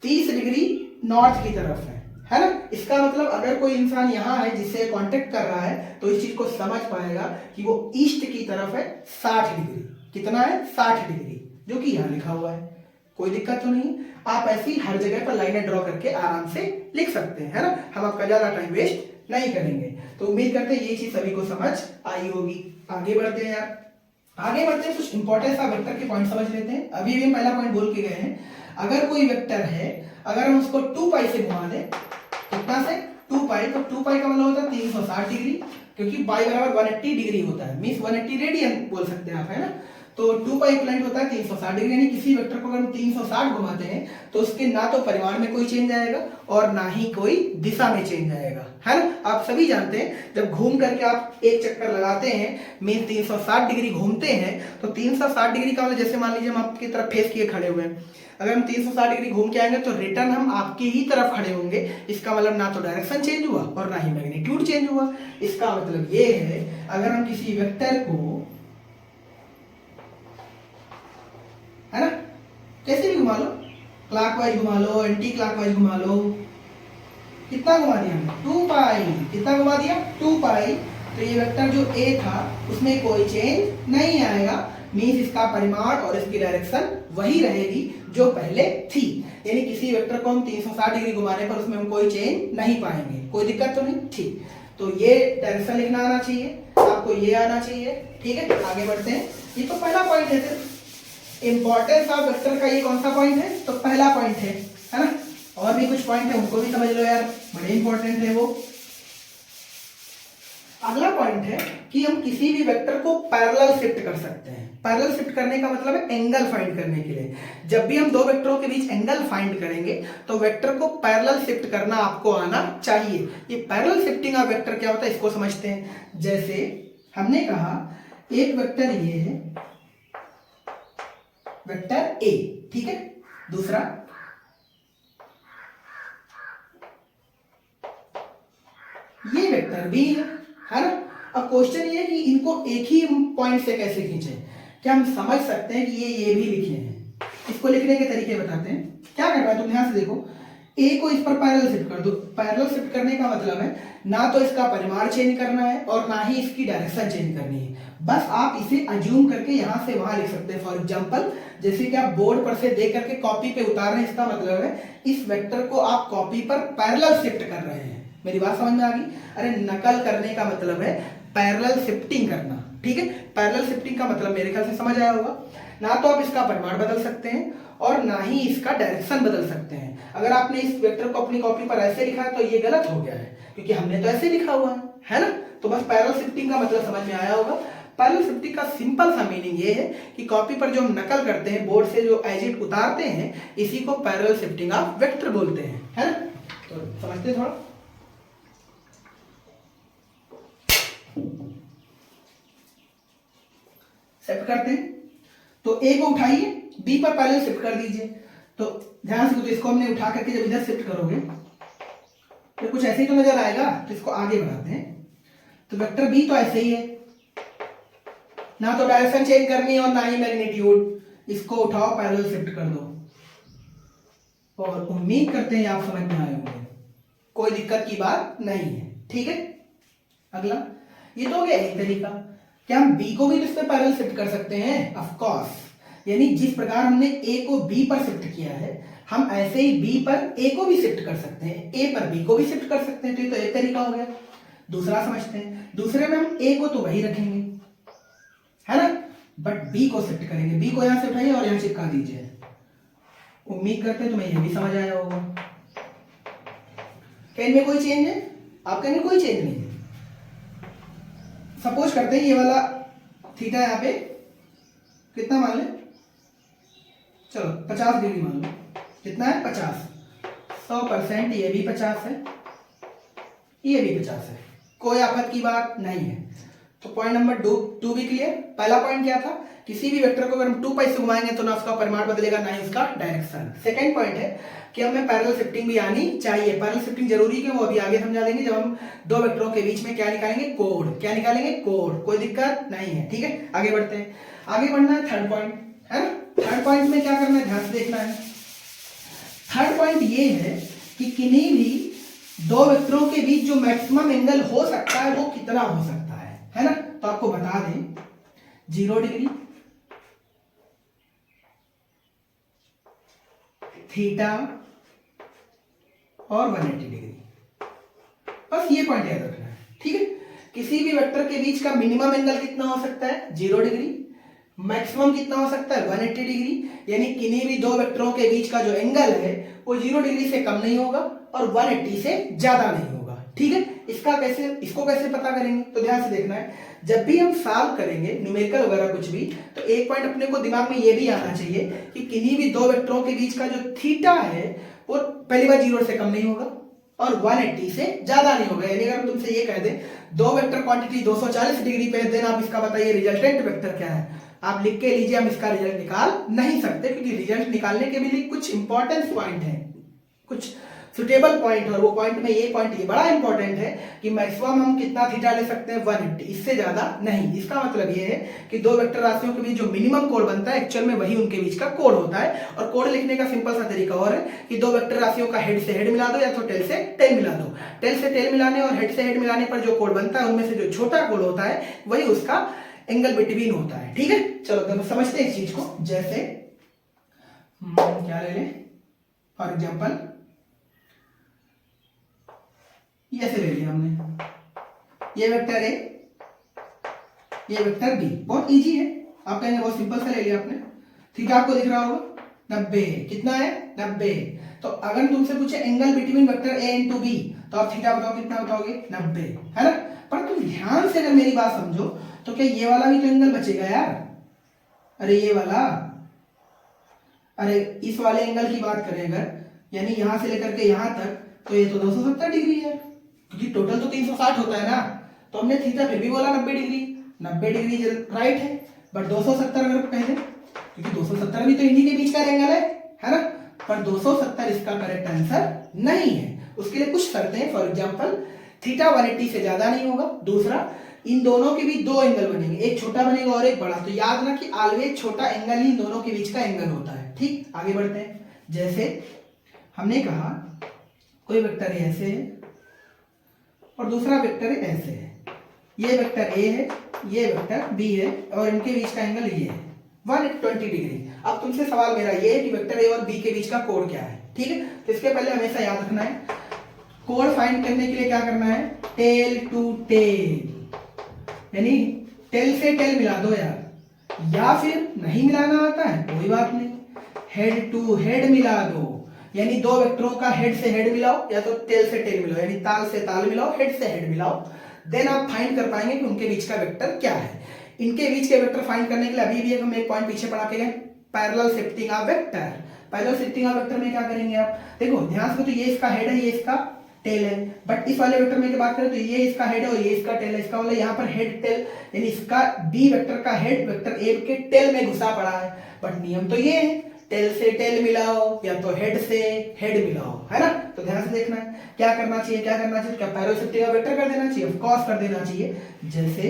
30 डिग्री नॉर्थ की तरफ है ना। इसका मतलब अगर कोई इंसान यहाँ है जिससे कांटेक्ट कर रहा है, तो इस चीज को समझ पाएगा कि वो ईस्ट की तरफ है 60 डिग्री। कितना है, 60 डिग्री, जो कि यहाँ लिखा हुआ है। कोई दिक्कत तो नहीं। आप ऐसी हर जगह पर लाइनें ड्रॉ करके आराम से लिख सकते हैं, है ना। हम आपका ज्यादा टाइम वेस्ट नहीं करेंगे। तो उम्मीद करते हैं ये चीज सभी को समझ आई होगी। आगे बढ़ते हैं यार, आगे बढ़ते हैं, कुछ इंपॉर्टेंट सा वेक्टर के पॉइंट समझ लेते हैं। अभी भी हम पहला पॉइंट बोल के गए हैं, अगर कोई वेक्टर है, अगर हम उसको 2 पाई से घुमा दें, कितना से, 2 पाई, तो 2 पाई का मतलब होता है 360 डिग्री, क्योंकि पाई बराबर 180 डिग्री होता है, मींस 180 रेडियन बोल सकते हैं आप, है ना। तो 2 पाई इक्वलेंट होता है 360 डिग्री। यानी किसी वेक्टर को अगर हम 360 घुमाते हैं तो उसके ना तो परिमाण में कोई चेंज आएगा और ना ही कोई दिशा में चेंज आएगा, है ना। आप सभी जानते हैं जब घूम करके आप एक चक्कर लगाते हैं, मीन 360 डिग्री घूमते हैं, तो 360 डिग्री का मतलब जैसे मान लीजिए हम आपकी तरफ फेस किए खड़े हुए हैं, अगर हम 360 डिग्री घूम के आएंगे तो रिटर्न हम आपकी ही तरफ खड़े होंगे। इसका मतलब ना तो डायरेक्शन चेंज हुआ और ना ही मैग्नीट्यूड चेंज हुआ। इसका मतलब ये है, अगर हम किसी वेक्टर को, है ना, कैसे भी घुमा लो, क्लॉकवाइज घुमा लो, एंटी क्लॉकवाइज घुमा लो, कितना घुमा दिया हमने, 2 पाई, कितना घुमा दिया, 2 पाई। तो ये वेक्टर जो ए था उसमें कोई चेंज नहीं आएगा, मींस इसका परिमाण और इसकी डायरेक्शन वही रहेगी जो पहले थी। यानी किसी वेक्टर को हम 360 डिग्री घुमाने पर उसमें हम कोई चेंज नहीं पाएंगे। कोई दिक्कत तो नहीं, ठीक। तो ये डायरेक्शन लिखना आना चाहिए आपको, ये आना चाहिए, ठीक है। आगे बढ़ते हैं। ये तो पहला पॉइंट है, सिर्फ इंपॉर्टेंस ऑफ वेक्टर का ये कौन सा पॉइंट है, तो पहला पॉइंट है ना। और भी कुछ पॉइंट है उनको भी समझ लो यार, बड़े इंपॉर्टेंट है वो। अगला पॉइंट है कि हम किसी भी वेक्टर को पैरेलल शिफ्ट कर सकते हैं। पैरेलल शिफ्ट करने का मतलब है एंगल फाइंड करने के लिए। जब भी हम दो वेक्टरों के बीच एंगल फाइंड करेंगे तो वेक्टर को पैरेलल शिफ्ट करना आपको आना चाहिए। ये पैरेलल शिफ्टिंग ऑफ वेक्टर क्या होता है इसको समझते हैं। जैसे हमने कहा एक वेक्टर ये है, वेक्टर ए, ठीक है, दूसरा ये वेक्टर बी है ना। अब क्वेश्चन ये है कि इनको एक ही पॉइंट से कैसे खींचें। क्या हम समझ सकते हैं कि ये भी लिखे हैं, इसको लिखने के तरीके बताते हैं। क्या करना है, तुम ध्यान से देखो, ए को इस पर पैरेलल शिफ्ट कर दो। पैरेलल शिफ्ट करने का मतलब है ना तो इसका परिमाण चेंज करना है और ना ही इसकी डायरेक्शन चेंज करनी है। बस आप इसे अज्यूम करके यहां से वहां लिख सकते हैं। फॉर एग्जांपल, जैसे कि आप बोर्ड पर से देख करके कॉपी पे उतार रहे हैं, इसका मतलब है इस वेक्टर को आप कॉपी पर पैरेलल शिफ्ट कर रहे हैं। मेरी बात समझ में आ गई। अरे नकल करने का मतलब है पैरेलल शिफ्टिंग करना, ठीक है। पैरेलल शिफ्टिंग का मतलब मेरे ख्याल से समझ आया होगा। ना तो आप इसका परिमाण बदल सकते हैं और ना ही इसका डायरेक्शन बदल सकते हैं। अगर आपने इस वेक्टर को अपनी कॉपी पर ऐसे लिखा है तो ये गलत हो गया है, क्योंकि हमने तो ऐसे लिखा हुआ है ना। तो बस पैरेलल शिफ्टिंग का मतलब समझ में आया होगा। पैरेलल शिफ्टिंग का सिंपल सा मीनिंग ये है कि कॉपी पर जो हम नकल करते हैं, बोर्ड से जो एज इट उतारते हैं, इसी को पैरेलल शिफ्टिंग ऑफ वेक्टर बोलते हैं, है ना। तो समझते हैं थोड़ा। शिफ्ट करते हैं तो ए को उठाइए, बी पर पैरेलल शिफ्ट कर दीजिए। तो ध्यान से, तो इसको हमने उठा करके जब इधर शिफ्ट करोगे तो कुछ ऐसे ही तो नजर आएगा। तो इसको आगे बढ़ाते हैं। तो वेक्टर बी तो ऐसे ही है, ना तो डायरेक्शन चेंज करनी है और ना ही मैग्नीट्यूड। इसको उठाओ, पैरेलल शिफ्ट कर दो, और उम्मीद करते हैं आप समझ में आए होंगे, कोई दिक्कत की बात नहीं है। ठीक है, अगला ये तो हो गया एक तरीका। क्या हम बी को भी इस पे पैरेलल शिफ्ट कर सकते हैं? Of course. यानी जिस प्रकार हमने ए को बी पर शिफ्ट किया है, हम ऐसे ही बी पर ए को भी शिफ्ट कर सकते हैं, ए पर बी को भी शिफ्ट कर सकते हैं। तो ये तो एक तरीका हो गया। दूसरा समझते हैं। दूसरे में हम ए को तो वही रखेंगे, है ना, बट बी को शिफ्ट करेंगे। बी को यहां से उठाइए और यहां चिपका दीजिए। उम्मीद करते हैं तुम्हें यह भी समझ आया होगा। क्या इनमें कोई चेंज है? आप कहेंगे कोई चेंज नहीं है। सपोज करते हैं ये वाला थीटा यहाँ पे कितना मान लें, चलो 50 डिग्री मान लो। कितना है? 50। 100%। ये भी 50 है, ये भी 50 है, कोई आफत की बात नहीं है। तो पॉइंट नंबर 2 भी क्लियर। पहला पॉइंट क्या था? किसी भी वेक्टर को अगर हम 2 पाई से घुमाएंगे तो ना उसका परिमाण बदलेगा, ना ही उसका डायरेक्शन। सेकंड पॉइंट है कि हमें पैरेलल शिफ्टिंग भी आनी चाहिए। पैरेलल शिफ्टिंग जरूरी है, वो अभी आगे समझा देंगे जब हम दो वेक्टरों के बीच में क्या निकालेंगे, कोड। क्या निकालेंगे? कोड। कोई दिक्कत नहीं है। ठीक है, आगे बढ़ते हैं। आगे बढ़ना है थर्ड पॉइंट, है ना। थर्ड पॉइंट में क्या करना है, ध्यान से देखना है। थर्ड पॉइंट ये है कि किन्हीं भी दो वेक्टरों के बीच जो मैक्सिमम एंगल हो सकता है वो कितना हो सकता है ना। तो आपको बता दें 0 डिग्री, थीटा और 180 डिग्री। बस ये पॉइंट याद रखना है। ठीक है, किसी भी वेक्टर के बीच का मिनिमम एंगल कितना हो सकता है? 0 डिग्री। मैक्सिमम कितना हो सकता है? 180 डिग्री। यानी किन्हीं भी दो वेक्टरों के बीच का जो एंगल है वो 0 डिग्री से कम नहीं होगा और 180 से ज्यादा नहीं होगा। ठीक है, इसको कैसे पता करेंगे? तो ध्यान से देखना है। जब भी हम सॉल्व करेंगे न्यूमेरिकल वगैरह कुछ भी, तो एक पॉइंट अपने को दिमाग में ये भी आना चाहिए कि किन्हीं भी दो वेक्टरों के बीच का जो थीटा है वो पहली बार 0 से कम नहीं होगा और 180 से ज्यादा नहीं होगा। यानी अगर तुमसे ये कह दें दो वेक्टर क्वांटिटी 240 डिग्री पे, देन आप इसका बताइए रिजल्टेंट वेक्टर क्या है, आप लिख के लीजिए। हम इसका रिजल्ट निकाल नहीं सकते, क्योंकि रिजल्ट निकालने के भी लिए कुछ इंपॉर्टेंट पॉइंट है, कुछ सुटेबल पॉइंट। और वो पॉइंट में ये पॉइंट ये बड़ा इंपॉर्टेंट है कि मैक्सिमम हम कितना थीटा ले सकते हैं? 180, इससे ज्यादा नहीं। इसका मतलब ये है कि दो वेक्टर राशियों के बीच जो मिनिमम कोण बनता है, एक्चुअल में वही उनके बीच का कोण होता है। और कोण लिखने का सिंपल सा तरीका और है कि दो वेक्टर राशियों का हेड से हेड मिला दो या तो टेल से टेल मिला दो। टेल से टेल मिलाने और हेड से हेड मिलाने पर जो कोण बनता है उनमें से जो छोटा कोण होता है वही उसका एंगल बिटवीन होता है। ठीक है, चलो समझते हैं इस चीज को। जैसे क्या ले लें, फॉर एग्जाम्पल ये ऐसे ले लिया हमने, ये वेक्टर ए, ये वेक्टर बी। बहुत इजी है, आप कहेंगे बहुत सिंपल सा ले लिया आपने। थीटा आपको दिख रहा होगा 90। कितना है? 90। तो अगर तुमसे पूछे angle between vector A into B, तो आप थीटा बताओ, कितना बताओगे? 90, है ना। पर तुम ध्यान से अगर मेरी बात समझो तो क्या ये वाला भी तो एंगल बचेगा यार? अरे ये वाला, अरे इस वाले एंगल की बात करें अगर, यानी यहां से लेकर के यहां तक, तो ये तो 270 डिग्री है, क्योंकि टोटल तो 360 होता है ना। तो हमने थीटा फिर भी बोला 90 डिग्री। 90 डिग्री राइट है, बट 270 अगर कहें, क्योंकि 270 भी तो इन्हीं के बीच का एंगल है ना। पर 270 इसका करेक्ट आंसर नहीं है। उसके लिए कुछ शर्तें हैं। फॉर एग्जांपल थीटा 180 से ज्यादा नहीं होगा। दूसरा, इन दोनों के बीच दो एंगल बनेंगे, एक छोटा बनेगा और एक बड़ा। तो याद रखना कि ऑलवेज छोटा एंगल ही इन दोनों के बीच का एंगल होता है। ठीक, आगे बढ़ते हैं। जैसे हमने कहा कोई वेक्टर ऐसे है और दूसरा वेक्टर ऐसे है। ये वेक्टर ए है, ये वेक्टर बी है, और इनके बीच का एंगल ये है 120 डिग्री। अब तुमसे सवाल मेरा ये है कि वेक्टर ए और बी के बीच का कोण क्या है? ठीक है, तो इसके पहले हमेशा याद रखना है, कोण फाइंड करने के लिए क्या करना है? टेल टू टेल, यानी टेल से टेल मिला दो यार, या फिर नहीं मिलाना आता है कोई बात नहीं, हेड टू हेड मिला दो, यानी दो वेक्टरों का हेड से हेड मिलाओ या तो टेल से टेल मिलाओ, यानी ताल से ताल मिलाओ, हेड से हेड मिलाओ, देन आप फाइंड कर पाएंगे कि उनके बीच का वेक्टर क्या है। इनके बीच के वेक्टर फाइंड करने के लिए अभी भी हम एक पॉइंट पीछे पढ़ा के गए, parallel shifting of vector. Parallel shifting of vector में क्या करेंगे आप, देखो ध्यान से, तो ये इसका हेड है, ये इसका टेल है, बट इस वाले वेक्टर में की बात करें तो ये इसका हेड है और ये इसका टेल है। इसका मतलब यहाँ पर हेड टेल, यानी इसका बी वेक्टर का हेड वेक्टर ए के टेल में घुसा पड़ा है, बट नियम तो ये है टेल से टेल मिलाओ या तो हेड से हेड मिलाओ, है ना। तो ध्यान से देखना है क्या करना चाहिए, क्या करना चाहिए, क्या पैरेलल शिफ्टिंग ऑफ वेक्टर कर देना चाहिए, ऑफ कोर्स कर देना चाहिए। जैसे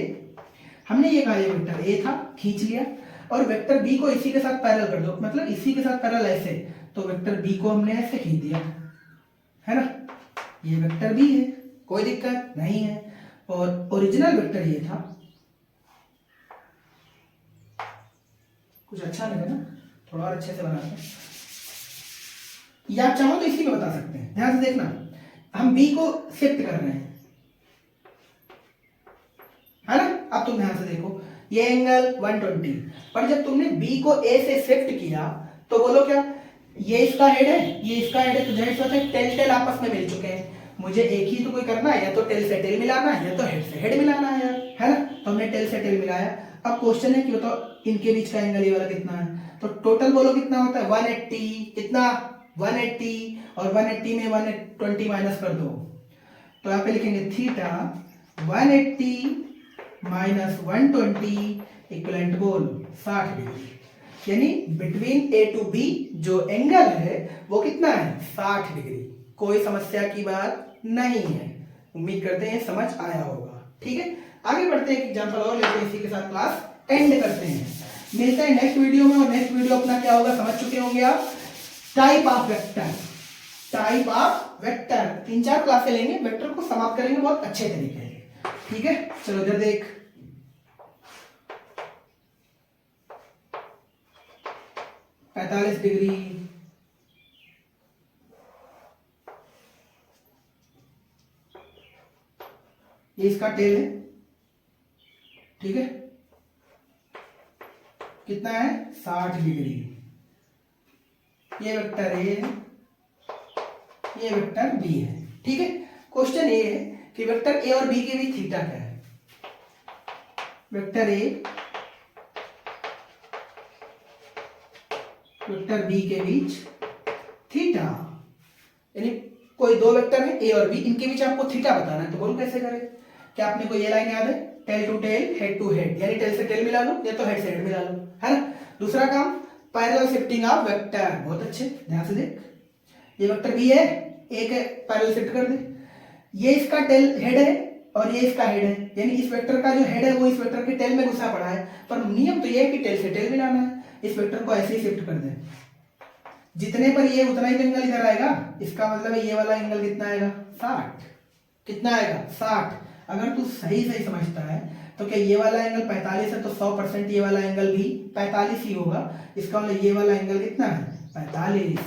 हमने ये कहा ये वेक्टर ए था, खींच लिया, और वेक्टर बी को इसी के साथ पैरेलल कर दो, मतलब इसी के साथ पैरेलल ऐसे, तो वेक्टर बी को हमने ऐसे खींच दिया, है ना। ये वेक्टर बी है, कोई दिक्कत नहीं है, और ओरिजिनल वेक्टर ये था, कुछ अच्छा लगे ना, थोड़ा और अच्छे से बनाते हैं, या चाहो तो इसी में बता सकते हैं। ध्यान से देखना, हम बी को शिफ्ट कर रहे हैं, है ना। अब तुम ध्यान से देखो, ये एंगल 120, पर जब तुमने बी को ए से शिफ्ट किया तो बोलो क्या, ये इसका हेड है, ये इसका हेड है, तो जाहिर सी बात है टेल टेल आपस में मिल चुके हैं, मुझे एक ही तो कोई करना है, या तो टेल से टेल मिलाना है या तो हेड से हेड मिलाना है यार, है ना। तो हमने टेल से टेल मिलाया। अब क्वेश्चन है कि बताओ इनके बीच का एंगल ये वाला कितना है, तो टोटल बोलो कितना होता है 180, कितना 180, और 180 में 120 माइनस कर दो, तो यहाँ पे लिखेंगे थीटा 180 माइनस 120 इक्वलेंट बोल 60 डिग्री, यानी बिटवीन ए टू बी जो एंगल है वो कितना है 60 डिग्री। कोई समस्या की बात नहीं है, उम्मीद करते हैं समझ आया होगा। ठीक है, आगे बढ़ते हैं, एक एग्जांपल और लेते हैं, इसी के साथ क्लास एंड करते हैं। मिलते हैं नेक्स्ट वीडियो में, और नेक्स्ट वीडियो अपना क्या होगा समझ चुके होंगे आप, type of vector. Type of vector 3-4 क्लासें लेंगे, वेक्टर को समाप्त करेंगे बहुत अच्छे तरीके से। ठीक है, चलो इधर देख, पैंतालीस डिग्री, ये इसका टेल है, ठीक है, कितना है 60 डिग्री, ये वेक्टर ए है, ये वेक्टर बी है। ठीक है, क्वेश्चन ये है कि वेक्टर ए और बी के बीच थीटा क्या है, वेक्टर ए वेक्टर बी के बीच थीटा, यानी कोई दो वेक्टर है ए और बी, इनके बीच आपको थीटा बताना है, तो बोलो कैसे करें। क्या आपने कोई ये लाइन याद है, tail to tail head to head, यानी टेल से टेल मिला लो या तो हेड से हेड मिला लो, है ना। दूसरा काम पैरेलल शिफ्टिंग ऑफ वेक्टर, बहुत अच्छे, ध्यान से देख, ये वेक्टर बी है, एक पैरेलल शिफ्ट कर दे, ये इसका टेल हेड है और ये इसका हेड है, यानी इस वेक्टर का जो हेड है वो इस वेक्टर के टेल में घुसा पड़ा है, पर नियम तो ये है कि टेल से टेल मिलाना है। इस वेक्टर को ऐसे ही शिफ्ट कर दे, जितने पर ये उतना ही एंगल इधर आएगा, इसका मतलब है ये वाला एंगल कितना आएगा 60, कितना आएगा 60। अगर तू सही सही समझता है तो क्या ये वाला एंगल 45 है, तो 100% ये वाला एंगल भी 45 ही होगा, इसका मतलब ये वाला एंगल कितना है 45।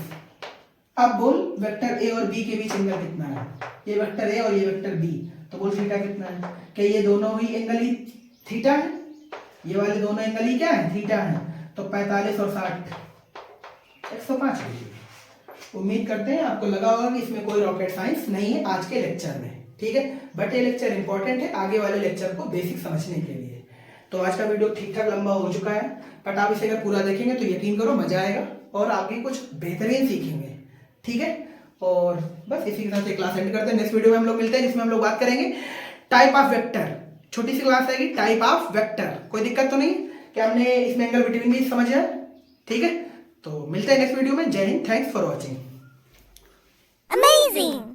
अब बोल वेक्टर ए और बी के बीच एंगल कितना है, ये वेक्टर ए और ये वेक्टर बी, तो बोल थीटा कितना है, क्या ये दोनों ही एंगल ही थीटा है, ये वाले दोनों एंगल ही क्या है थीटा है, तो 45 और 60 105 डिग्री। उम्मीद करते हैं आपको लगा होगा कि इसमें कोई रॉकेट साइंस नहीं है आज के लेक्चर में, ठीक है, बट ये लेक्चर इंपॉर्टेंट है आगे वाले लेक्चर को बेसिक समझने के लिए। तो आज का वीडियो ठीक ठाक लंबा हो चुका है, बट आप इसे अगर पूरा देखेंगे तो यकीन करो मजा आएगा और आगे कुछ बेहतरीन सीखेंगे, ठीक है। और बस इसी के साथ ये क्लास एंड करते हैं, नेक्स्ट वीडियो में हम लोग मिलते हैं जिसमें हम लोग बात करेंगे टाइप ऑफ वेक्टर, छोटी सी क्लास आएगी टाइप ऑफ वेक्टर। कोई दिक्कत तो नहीं कि हमने इसमें एंगल बिटवीन भी समझ जाए, ठीक है। तो मिलते हैं नेक्स्ट वीडियो में, जय Hind, thanks for watching. Amazing!